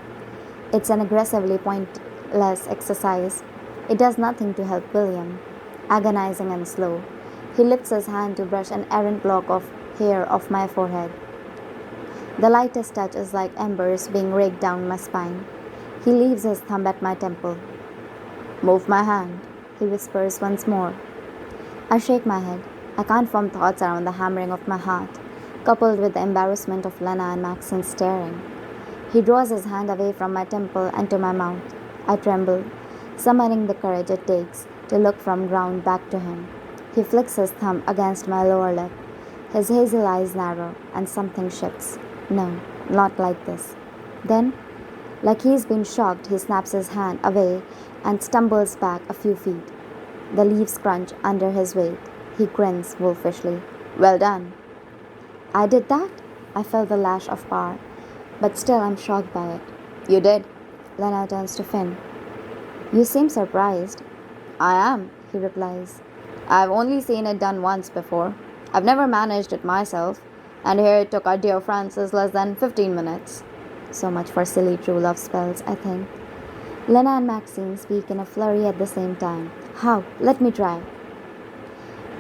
It's an aggressively pointless exercise. It does nothing to help William. Agonizing and slow, he lifts his hand to brush an errant lock of hair off my forehead. The lightest touch is like embers being raked down my spine. He leaves his thumb at my temple. Move my hand, he whispers once more. I shake my head. I can't form thoughts around the hammering of my heart, coupled with the embarrassment of Lena and Maxine staring. He draws his hand away from my temple and to my mouth. I tremble, summoning the courage it takes to look from ground back to him. He flicks his thumb against my lower lip. His hazel eyes narrow, and something shifts. No, not like this. Then, like he's been shocked, he snaps his hand away and stumbles back a few feet. The leaves crunch under his weight. He grins wolfishly. Well done. I did that? I felt the lash of power, but still I'm shocked by it. You did. Lena turns to Finn. You seem surprised. I am, he replies. I've only seen it done once before. I've never managed it myself, and here it took our dear Francis less than 15 minutes. So much for silly true love spells, I think. Lena and Maxine speak in a flurry at the same time. How? Let me try.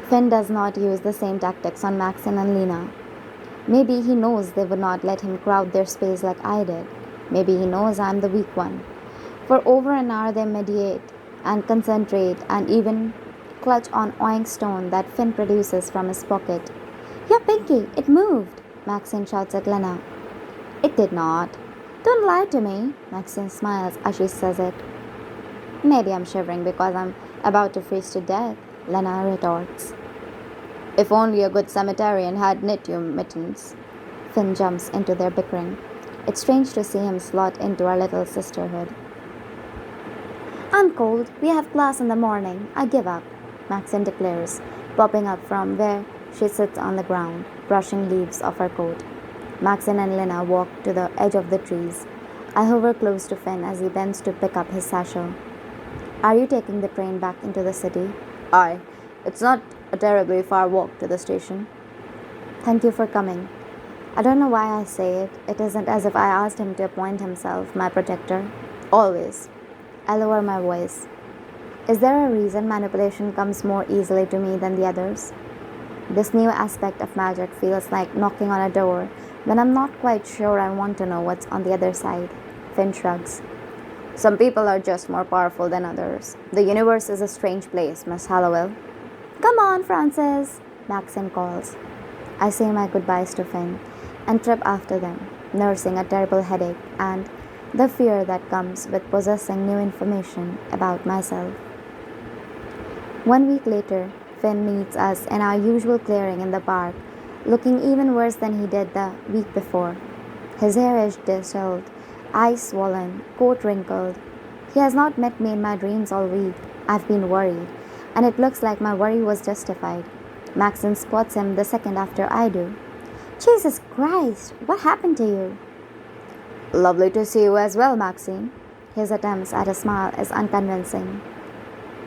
Finn does not use the same tactics on Maxine and Lena. Maybe he knows they would not let him crowd their space like I did. Maybe he knows I'm the weak one. For over an hour they meditate and concentrate and even clutch on oink stone that Finn produces from his pocket. Your pinky, it moved, Maxine shouts at Lena. It did not. Don't lie to me, Maxine smiles as she says it. Maybe I'm shivering because I'm about to freeze to death, Lena retorts. If only a good cemeterian had knit you mittens. Finn jumps into their bickering. It's strange to see him slot into our little sisterhood. I'm cold. We have class in the morning. I give up, Maxine declares, popping up from where she sits on the ground, brushing leaves off her coat. Maxine and Lena walk to the edge of the trees. I hover close to Finn as he bends to pick up his satchel. Are you taking the train back into the city? Aye. It's not a terribly far walk to the station. Thank you for coming. I don't know why I say it. It isn't as if I asked him to appoint himself my protector. Always. I lower my voice. Is there a reason manipulation comes more easily to me than the others? This new aspect of magic feels like knocking on a door when I'm not quite sure I want to know what's on the other side. Finn shrugs. Some people are just more powerful than others. The universe is a strange place, Miss Hallowell. Come on, Francis, Maxine calls. I say my goodbyes to Finn and trip after them, nursing a terrible headache and the fear that comes with possessing new information about myself. 1 week later, Finn meets us in our usual clearing in the park, looking even worse than he did the week before. His hair is disheveled, eyes swollen, coat wrinkled. He has not met me in my dreams all week. I've been worried, and it looks like my worry was justified. Maxine spots him the second after I do. Jesus Christ, what happened to you? Lovely to see you as well, Maxine. His attempts at a smile is unconvincing.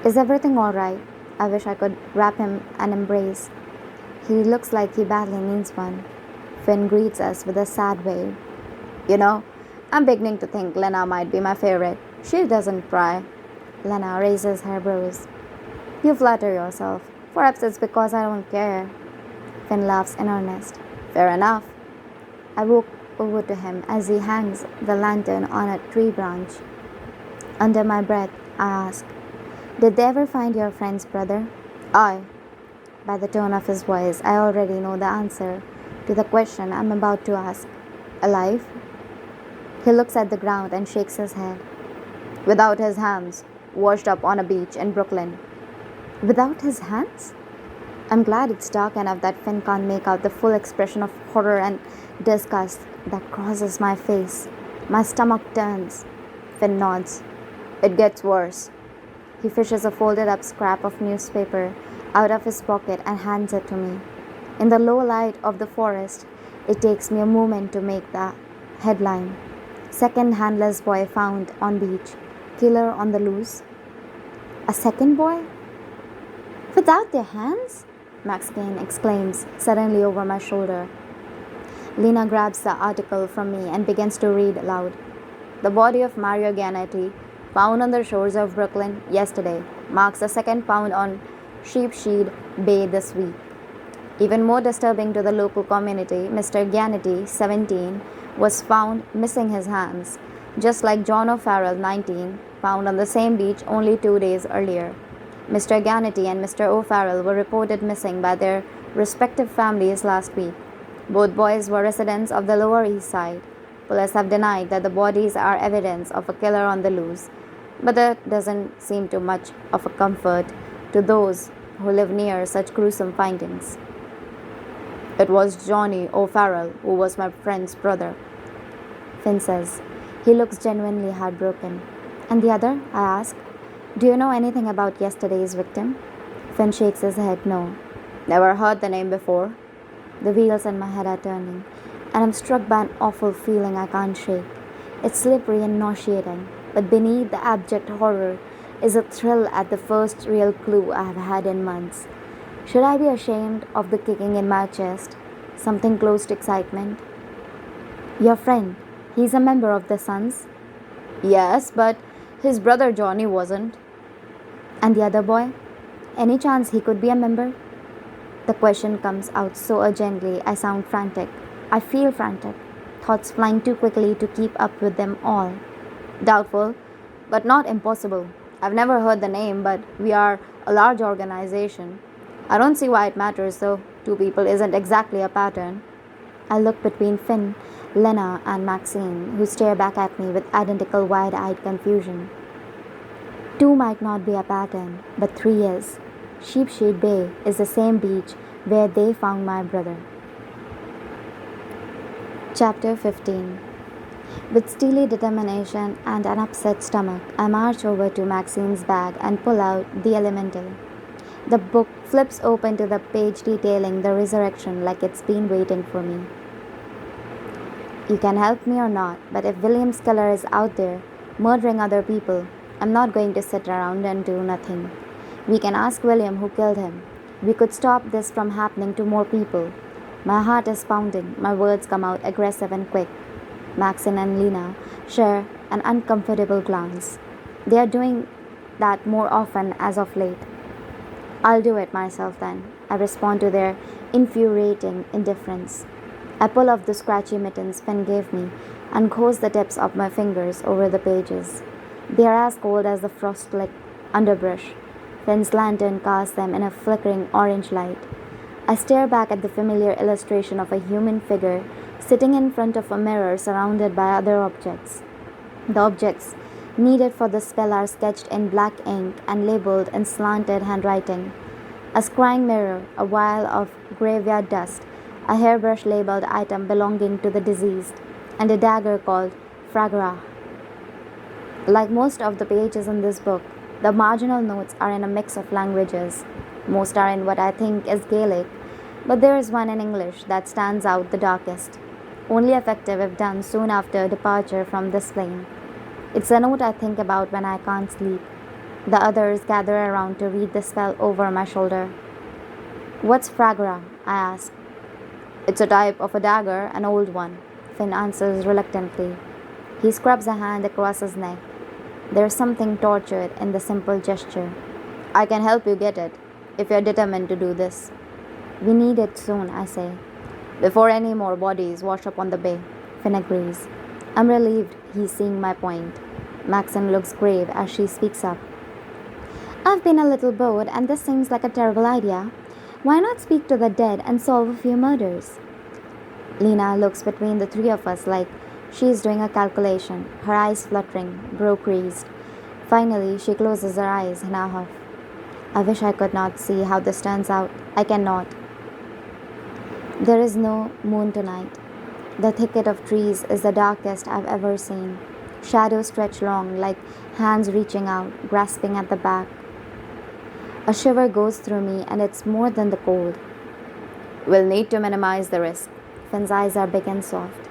Is everything all right? I wish I could wrap him an embrace. He looks like he badly needs one. Finn greets us with a sad wave. You know, I'm beginning to think Lena might be my favorite. She doesn't cry. Lena raises her brows. You flatter yourself. Perhaps it's because I don't care. Finn laughs in earnest. Fair enough. I walk over to him as he hangs the lantern on a tree branch. Under my breath, I ask, did they ever find your friend's brother? Aye. By the tone of his voice, I already know the answer to the question I'm about to ask. Alive? He looks at the ground and shakes his head. Without his hands, washed up on a beach in Brooklyn. Without his hands? I'm glad it's dark enough that Finn can't make out the full expression of horror and disgust that crosses my face. My stomach turns. Finn nods. It gets worse. He fishes a folded up scrap of newspaper out of his pocket and hands it to me. In the low light of the forest, it takes me a moment to make the headline. Second handless boy found on beach. Killer on the loose. A second boy? Without their hands? Maxine exclaims suddenly over my shoulder. Lena grabs the article from me and begins to read aloud. The body of Mario Ganetti, found on the shores of Brooklyn yesterday, marks the second found on Sheepshead Bay this week. Even more disturbing to the local community, Mr. Ganetti, 17, was found missing his hands, just like John O'Farrell, 19, found on the same beach only 2 days earlier. Mr. Ganetti and Mr. O'Farrell were reported missing by their respective families last week. Both boys were residents of the Lower East Side. Police have denied that the bodies are evidence of a killer on the loose, but that doesn't seem to much of a comfort to those who live near such gruesome findings. It was Johnny O'Farrell who was my friend's brother, Finn says. He looks genuinely heartbroken. And the other? I ask. Do you know anything about yesterday's victim? Finn shakes his head no. Never heard the name before. The wheels in my head are turning, and I'm struck by an awful feeling I can't shake. It's slippery and nauseating, but beneath the abject horror is a thrill at the first real clue I have had in months. Should I be ashamed of the kicking in my chest? Something close to excitement? Your friend, he's a member of the Sons? Yes, but his brother Johnny wasn't. And the other boy? Any chance he could be a member? The question comes out so urgently I sound frantic. I feel frantic, thoughts flying too quickly to keep up with them all. Doubtful, but not impossible. I've never heard the name, but we are a large organization. I don't see why it matters, though. Two people isn't exactly a pattern. I look between Finn, Lena, and Maxine, who stare back at me with identical wide eyed confusion. Two might not be a pattern, but three is. Sheepshead Bay is the same beach where they found my brother. Chapter 15. With steely determination and an upset stomach, I march over to Maxine's bag and pull out The Elemental. The book flips open to the page detailing the resurrection like it's been waiting for me. You can help me or not, but if William Skeller is out there murdering other people, I'm not going to sit around and do nothing. We can ask William who killed him. We could stop this from happening to more people. My heart is pounding, my words come out aggressive and quick. Maxine and Lena share an uncomfortable glance. They are doing that more often as of late. I'll do it myself then, I respond to their infuriating indifference. I pull off the scratchy mittens Finn gave me and course the tips of my fingers over the pages. They are as cold as the frost-licked underbrush. Finn's lantern casts them in a flickering orange light. I stare back at the familiar illustration of a human figure sitting in front of a mirror surrounded by other objects. The objects needed for the spell are sketched in black ink and labeled in slanted handwriting. A scrying mirror, a vial of graveyard dust, a hairbrush labeled item belonging to the deceased, and a dagger called Fragra. Like most of the pages in this book, the marginal notes are in a mix of languages. Most are in what I think is Gaelic, but there is one in English that stands out the darkest, only effective if done soon after departure from this plane. It's a note I think about when I can't sleep. The others gather around to read the spell over my shoulder. What's Fragra? I ask. It's a type of a dagger, an old one, Finn answers reluctantly. He scrubs a hand across his neck. There's something tortured in the simple gesture. I can help you get it, if you're determined to do this. We need it soon, I say. Before any more bodies wash up on the bay. Finn agrees. I'm relieved he's seeing my point. Maxine looks grave as she speaks up. I've been a little bored and this seems like a terrible idea. Why not speak to the dead and solve a few murders? Lena looks between the three of us like she's doing a calculation, her eyes fluttering, brow creased. Finally, she closes her eyes in a huff. I wish I could not see how this turns out. I cannot. There is no moon tonight. The thicket of trees is the darkest I've ever seen. Shadows stretch long like hands reaching out, grasping at the back. A shiver goes through me and it's more than the cold. We'll need to minimize the risk. Finn's eyes are big and soft.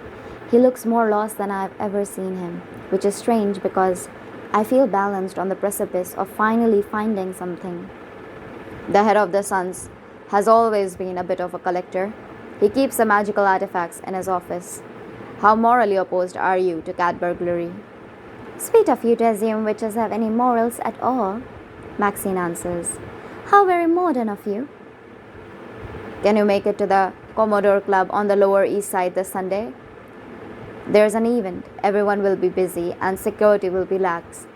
He looks more lost than I've ever seen him, which is strange because I feel balanced on the precipice of finally finding something. The head of the Sons has always been a bit of a collector. He keeps the magical artifacts in his office. How morally opposed are you to cat burglary? Sweet of you to assume witches have any morals at all, Maxine answers. How very modern of you. Can you make it to the Commodore Club on the Lower East Side this Sunday? There's an event, everyone will be busy and security will be lax.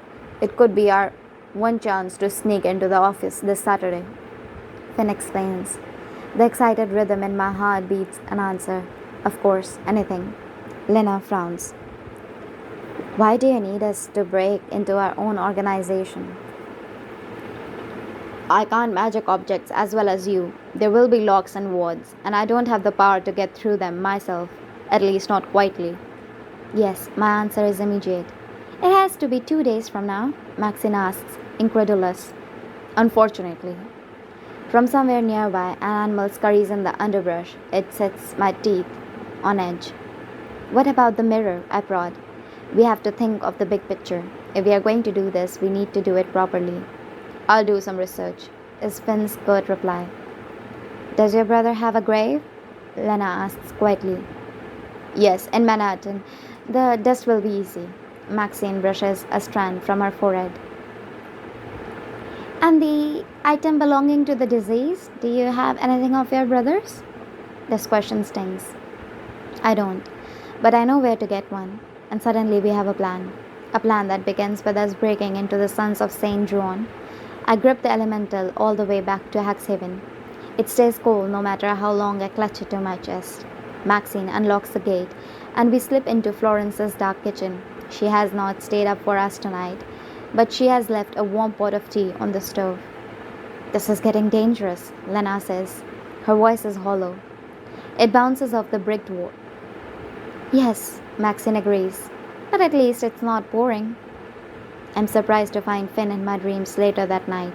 It could be our one chance to sneak into the office this Saturday. Finn explains. The excited rhythm in my heart beats an answer. Of course, anything. Lena frowns. Why do you need us to break into our own organization? I can't magic objects as well as you. There will be locks and wards, and I don't have the power to get through them myself, at least not quietly. Yes, my answer is immediate. It has to be 2 days from now, Maxine asks, incredulous. Unfortunately. From somewhere nearby, an animal scurries in the underbrush. It sets my teeth on edge. What about the mirror? I prod. We have to think of the big picture. If we are going to do this, we need to do it properly. I'll do some research, is Finn's curt reply. Does your brother have a grave? Lena asks quietly. Yes, in Manhattan. The dust will be easy. Maxine brushes a strand from her forehead. And the item belonging to the deceased? Do you have anything of your brother's? This question stings. I don't, but I know where to get one. And suddenly we have a plan. A plan that begins with us breaking into the Sons of St. John. I grip the elemental all the way back to Haxhaven. It stays cold no matter how long I clutch it to my chest. Maxine unlocks the gate, and we slip into Florence's dark kitchen. She has not stayed up for us tonight, but she has left a warm pot of tea on the stove. This is getting dangerous, Lena says. Her voice is hollow. It bounces off the bricked wall. Yes, Maxine agrees, but at least it's not pouring. I'm surprised to find Finn in my dreams later that night.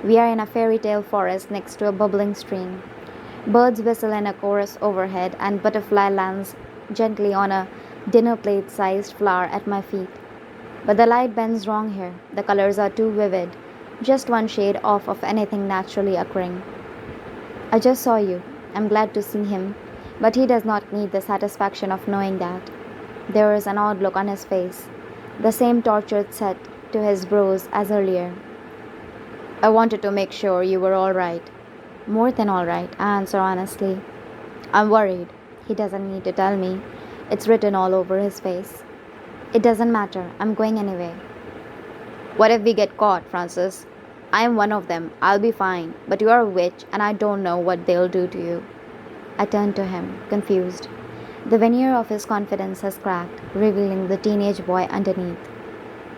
We are in a fairy tale forest next to a bubbling stream. Birds whistle in a chorus overhead, and butterfly lands gently on a dinner plate sized flower at my feet. But the light bends wrong here. The colors are too vivid, just one shade off of anything naturally occurring. I just saw you. I'm glad to see him, but he does not need the satisfaction of knowing that. There is an odd look on his face, the same tortured set to his brows as earlier. I wanted to make sure you were all right. More than all right, I answer honestly. I'm worried. He doesn't need to tell me. It's written all over his face. It doesn't matter. I'm going anyway. What if we get caught, Francis? I am one of them. I'll be fine. But you are a witch, and I don't know what they'll do to you. I turn to him, confused. The veneer of his confidence has cracked, revealing the teenage boy underneath.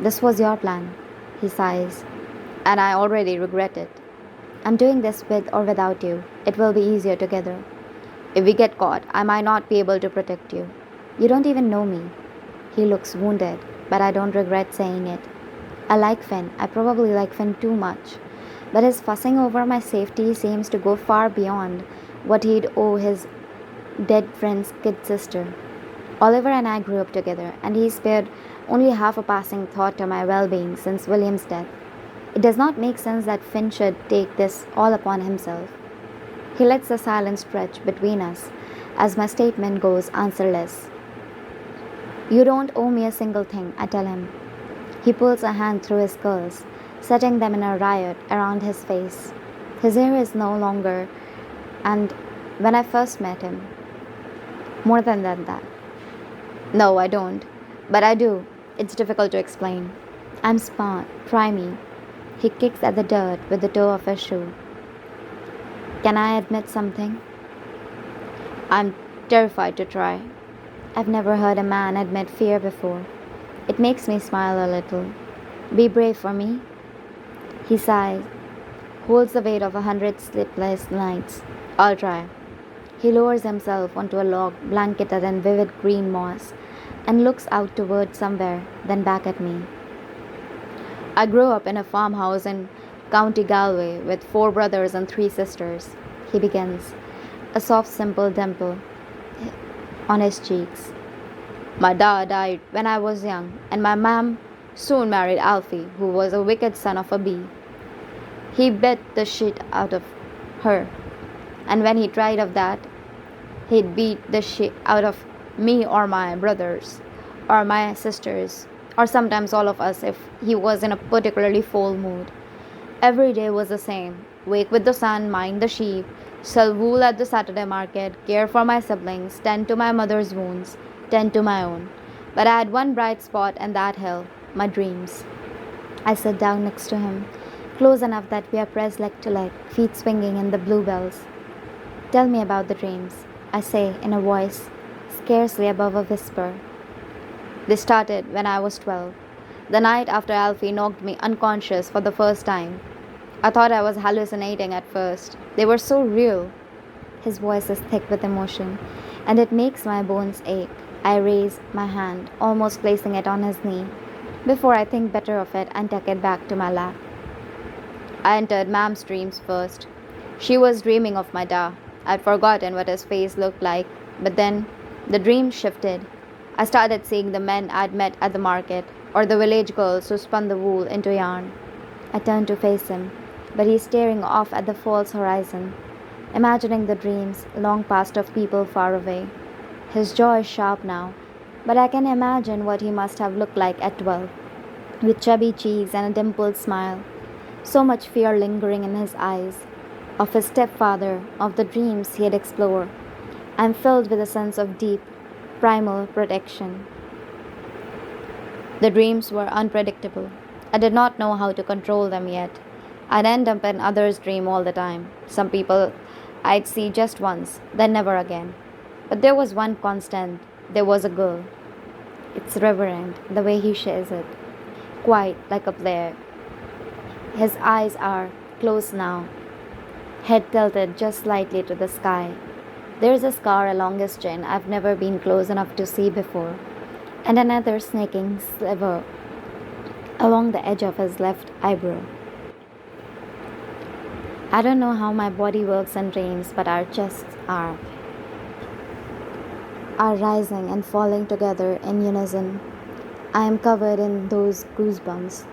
This was your plan, he sighs, and I already regret it. I'm doing this with or without you. It will be easier together. If we get caught, I might not be able to protect you. You don't even know me. He looks wounded, but I don't regret saying it. I like Finn. I probably like Finn too much. But his fussing over my safety seems to go far beyond what he'd owe his dead friend's kid sister. Oliver and I grew up together, and he spared only half a passing thought to my well-being since William's death. It does not make sense that Finn should take this all upon himself. He lets the silence stretch between us as my statement goes answerless. You don't owe me a single thing, I tell him. He pulls a hand through his curls, setting them in a riot around his face. His hair is no longer, and when I first met him, more than that. No, I don't. But I do. It's difficult to explain. I'm smart. Try me. He kicks at the dirt with the toe of his shoe. Can I admit something? I'm terrified to try. I've never heard a man admit fear before. It makes me smile a little. Be brave for me. He sighs, holds the weight of 100 sleepless nights. I'll try. He lowers himself onto a log blanketed in vivid green moss and looks out toward somewhere, then back at me. I grew up in a farmhouse in County Galway with 4 brothers and 3 sisters. He begins, a soft, simple dimple on his cheeks. My dad died when I was young, and my mom soon married Alfie, who was a wicked son of a bee. He bit the shit out of her, and when he tried of that, he'd beat the shit out of me or my brothers, or my sisters, or sometimes all of us if he was in a particularly full mood. Every day was the same. Wake with the sun, mind the sheep, sell wool at the Saturday market, care for my siblings, tend to my mother's wounds, tend to my own. But I had one bright spot, and that hell, my dreams. I sit down next to him, close enough that we are pressed leg to leg, feet swinging in the bluebells. Tell me about the dreams, I say in a voice scarcely above a whisper. They started when I was 12, the night after Alfie knocked me unconscious for the first time. I thought I was hallucinating at first. They were so real. His voice is thick with emotion, and it makes my bones ache. I raise my hand, almost placing it on his knee, before I think better of it and tuck it back to my lap. I entered Mam's dreams first. She was dreaming of my da. I'd forgotten what his face looked like, but then the dream shifted. I started seeing the men I'd met at the market, or the village girls who spun the wool into yarn. I turned to face him, but he's staring off at the false horizon, imagining the dreams long past of people far away. His jaw is sharp now, but I can imagine what he must have looked like at 12, with chubby cheeks and a dimpled smile, so much fear lingering in his eyes, of his stepfather, of the dreams he had explored. I am filled with a sense of deep, primal protection. The dreams were unpredictable. I did not know how to control them yet. I'd end up in others' dream all the time. Some people I'd see just once, then never again. But there was one constant. There was a girl. It's reverent, the way he shares it, quite like a player. His eyes are closed now, head tilted just slightly to the sky. There's a scar along his chin I've never been close enough to see before, and another snaking sliver along the edge of his left eyebrow. I don't know how my body works in dreams, but our chests are rising and falling together in unison. I am covered in those goosebumps.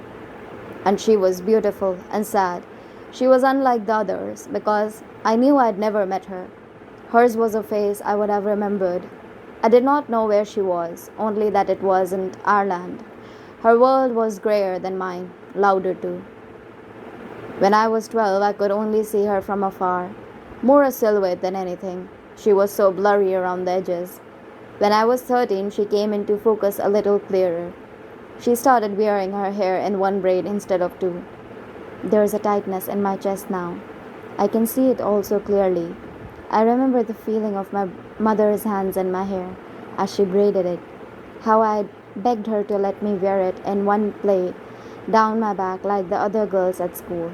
And she was beautiful and sad. She was unlike the others because I knew I'd never met her. Hers was a face I would have remembered. I did not know where she was, only that it wasn't our land. Her world was grayer than mine, louder too. When I was 12, I could only see her from afar, more a silhouette than anything. She was so blurry around the edges. When I was 13, she came into focus a little clearer. She started wearing her hair in one braid instead of two. There's a tightness in my chest now. I can see it all so clearly. I remember the feeling of my mother's hands in my hair as she braided it, how I begged her to let me wear it in one plait down my back like the other girls at school.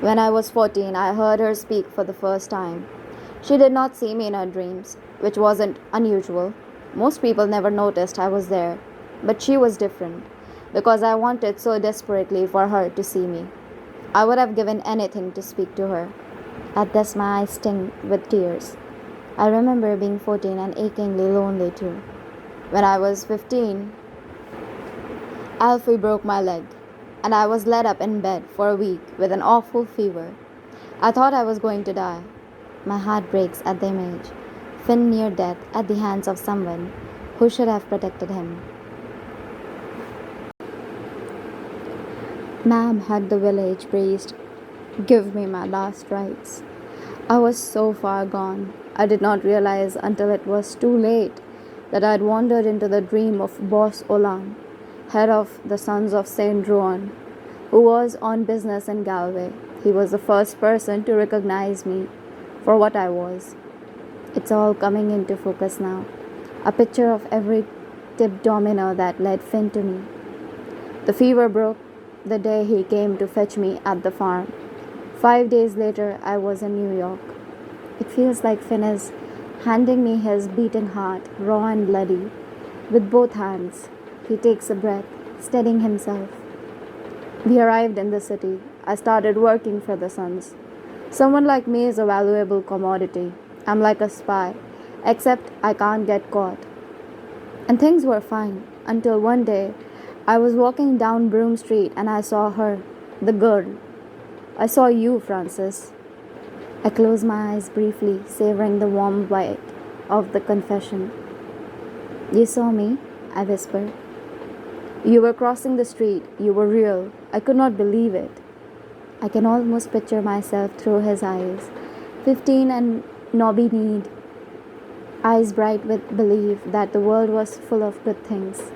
When I was 14, I heard her speak for the first time. She did not see me in her dreams, which wasn't unusual. Most people never noticed I was there, but she was different, because I wanted so desperately for her to see me. I would have given anything to speak to her. At this, my eyes sting with tears. I remember being 14 and achingly lonely too. When I was 15, Alfie broke my leg, and I was laid up in bed for a week with an awful fever. I thought I was going to die. My heart breaks at the image. Finn near death at the hands of someone who should have protected him. Ma'am had the village priest give me my last rites. I was so far gone, I did not realize until it was too late that I had wandered into the dream of Boss Olan, head of the Sons of Saint Ruan, who was on business in Galway. He was the first person to recognize me for what I was. It's all coming into focus now. A picture of every tipped domino that led Finn to me. The fever broke the day he came to fetch me at the farm. 5 days later, I was in New York. It feels like Finn is handing me his beating heart, raw and bloody, with both hands. He takes a breath, steadying himself. We arrived in the city. I started working for the Sons. Someone like me is a valuable commodity. I'm like a spy, except I can't get caught. And things were fine until one day I was walking down Broome Street and I saw her, the girl. I saw you, Francis. I close my eyes briefly, savoring the warm light of the confession. You saw me? I whispered. You were crossing the street. You were real. I could not believe it. I can almost picture myself through his eyes, 15 and knobby-kneed, eyes bright with belief that the world was full of good things.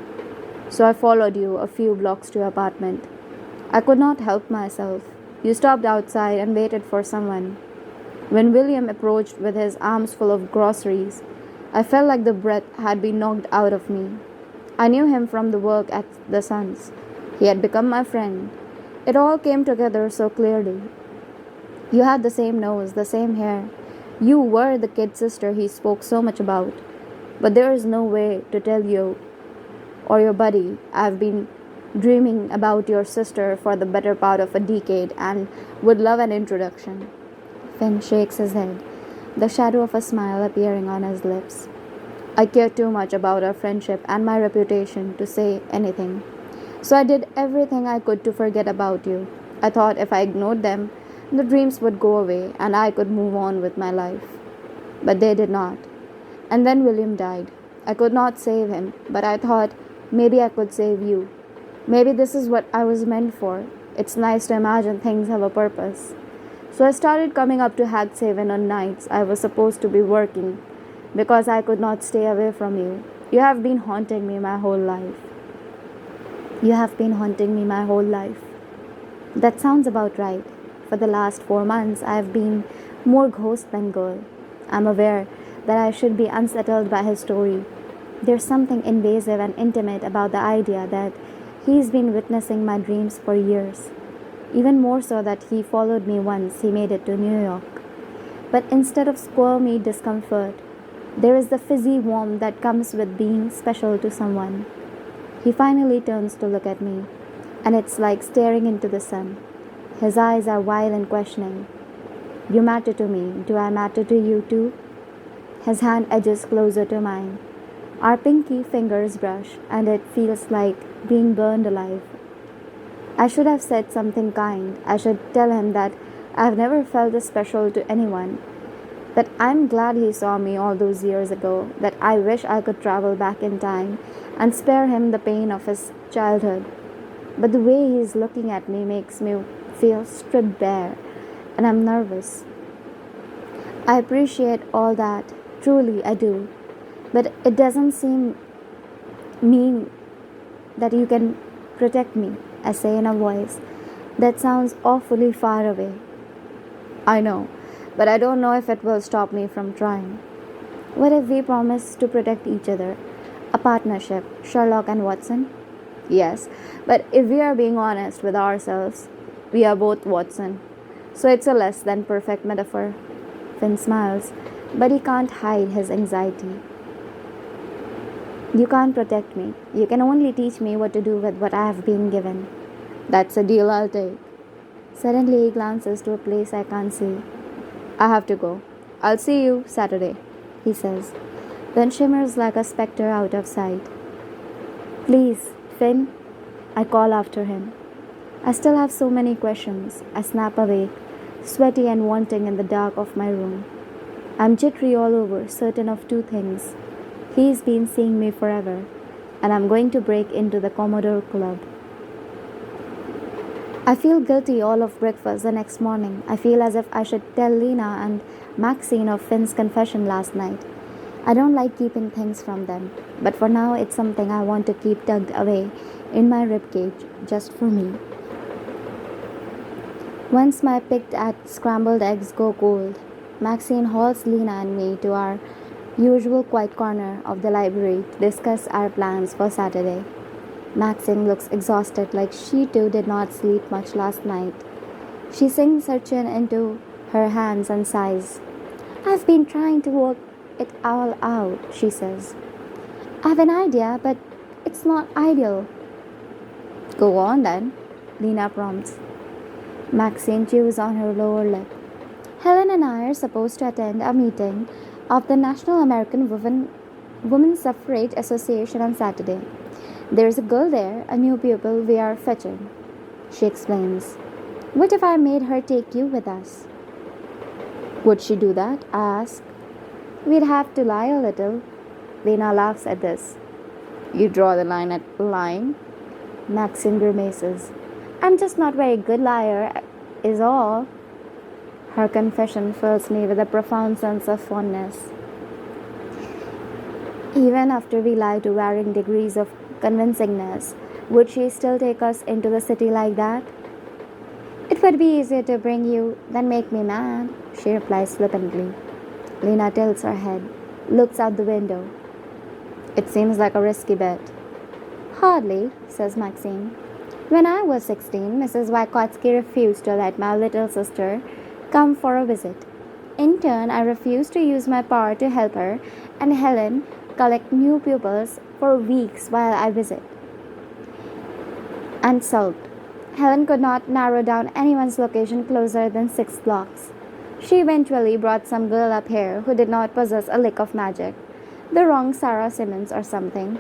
So I followed you a few blocks to your apartment. I could not help myself. You stopped outside and waited for someone. When William approached with his arms full of groceries, I felt like the breath had been knocked out of me. I knew him from the work at the Sons. He had become my friend. It all came together so clearly. You had the same nose, the same hair. You were the kid sister he spoke so much about. But there is no way to tell you or your buddy I've been dreaming about your sister for the better part of a decade and would love an introduction. Finn shakes his head, the shadow of a smile appearing on his lips. I care too much about our friendship and my reputation to say anything. So I did everything I could to forget about you. I thought if I ignored them, the dreams would go away and I could move on with my life. But they did not. And then William died. I could not save him, but I thought maybe I could save you. Maybe this is what I was meant for. It's nice to imagine things have a purpose. So I started coming up to Hagshaven on nights I was supposed to be working because I could not stay away from you. You have been haunting me my whole life. You have been haunting me my whole life. That sounds about right. For the last 4 months, I have been more ghost than girl. I'm aware that I should be unsettled by his story. There's something invasive and intimate about the idea that he's been witnessing my dreams for years. Even more so that he followed me once he made it to New York. But instead of squirmy discomfort, there is the fizzy warmth that comes with being special to someone. He finally turns to look at me, and it's like staring into the sun. His eyes are wild and questioning. You matter to me. Do I matter to you too? His hand edges closer to mine. Our pinky fingers brush, and it feels like being burned alive. I should have said something kind. I should tell him that I've never felt this special to anyone. That I'm glad he saw me all those years ago. That I wish I could travel back in time and spare him the pain of his childhood. But the way he's looking at me makes me feel stripped bare, and I'm nervous. I appreciate all that. Truly, I do. But it doesn't seem mean that you can protect me, I say in a voice that sounds awfully far away. I know, but I don't know if it will stop me from trying. What if we promise to protect each other? A partnership, Sherlock and Watson? Yes, but if we are being honest with ourselves, we are both Watson. So it's a less than perfect metaphor. Finn smiles, but he can't hide his anxiety. You can't protect me. You can only teach me what to do with what I have been given. That's a deal I'll take. Suddenly he glances to a place I can't see. I have to go. I'll see you Saturday, he says, then shimmers like a specter out of sight. Please, Finn, I call after him. I still have so many questions. I snap awake, sweaty and wanting in the dark of my room. I'm jittery all over, certain of two things. He's been seeing me forever, and I'm going to break into the Commodore Club. I feel guilty all of breakfast the next morning. I feel as if I should tell Lena and Maxine of Finn's confession last night. I don't like keeping things from them, but for now it's something I want to keep tucked away in my ribcage just for me. Once my picked at scrambled eggs go cold, Maxine hauls Lena and me to our usual quiet corner of the library to discuss our plans for Saturday. Maxine looks exhausted, like she too did not sleep much last night. She sinks her chin into her hands and sighs. I've been trying to work it all out, she says. I have an idea, but it's not ideal. Go on then, Lena prompts. Maxine chews on her lower lip. Helen and I are supposed to attend a meeting of the National American Women's Suffrage Association on Saturday. There's a girl there, a new pupil we are fetching, she explains. What if I made her take you with us? Would she do that? I ask. We'd have to lie a little. Lena laughs at this. You draw the line at lying? Maxine grimaces. I'm just not very good liar, is all. Her confession fills me with a profound sense of fondness. Even after we lie to varying degrees of convincingness, would she still take us into the city like that? It would be easier to bring you than make me mad, she replies flippantly. Lena tilts her head, looks out the window. It seems like a risky bet. Hardly, says Maxine. When I was 16, Mrs. Wykotsky refused to let my little sister come for a visit. In turn, I refused to use my power to help her and Helen collect new pupils for weeks while I visit. and sulked. Helen could not narrow down anyone's location closer than 6 blocks. She eventually brought some girl up here who did not possess a lick of magic. The wrong Sarah Simmons or something.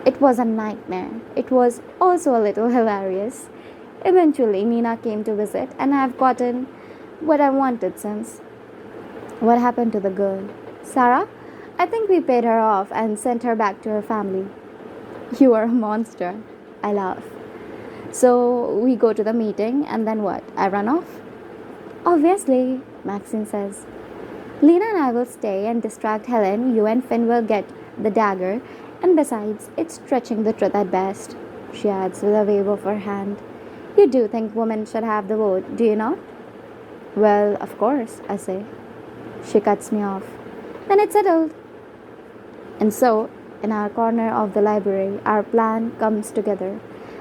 It was a nightmare. It was also a little hilarious. Eventually, Nina came to visit, and I've gotten what I wanted since. What happened to the girl? Sarah? I think we paid her off and sent her back to her family. You are a monster. I laugh. So we go to the meeting, and then what? I run off? Obviously, Maxine says. Lena and I will stay and distract Helen. You and Finn will get the dagger. And besides, it's stretching the truth at best, she adds with a wave of her hand. You do think women should have the vote, do you not? Well, of course, I say. She cuts me off. Then it's settled. And so, in our corner of the library, our plan comes together.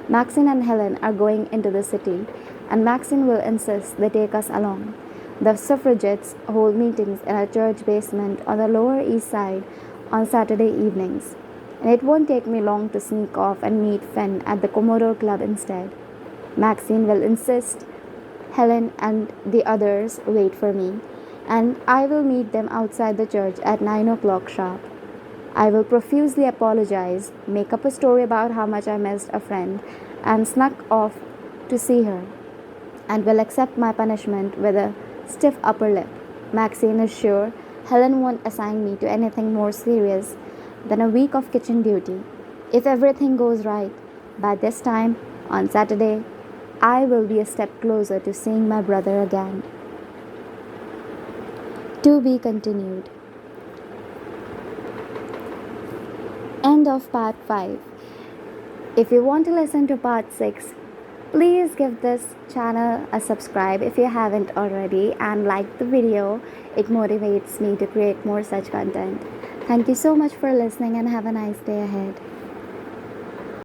Maxine and Helen are going into the city, and Maxine will insist they take us along. The suffragettes hold meetings in a church basement on the Lower East Side on Saturday evenings, and it won't take me long to sneak off and meet Finn at the Commodore Club instead. Maxine will insist Helen and the others wait for me, and I will meet them outside the church at 9 o'clock sharp. I will profusely apologize, make up a story about how much I missed a friend, and snuck off to see her, and will accept my punishment with a stiff upper lip. Maxine is sure Helen won't assign me to anything more serious than a week of kitchen duty. If everything goes right, by this time, on Saturday, I will be a step closer to seeing my brother again. To be continued. End of part 5. If you want to listen to part 6, please give this channel a subscribe if you haven't already, and like the video. It motivates me to create more such content. Thank you so much for listening, and have a nice day ahead.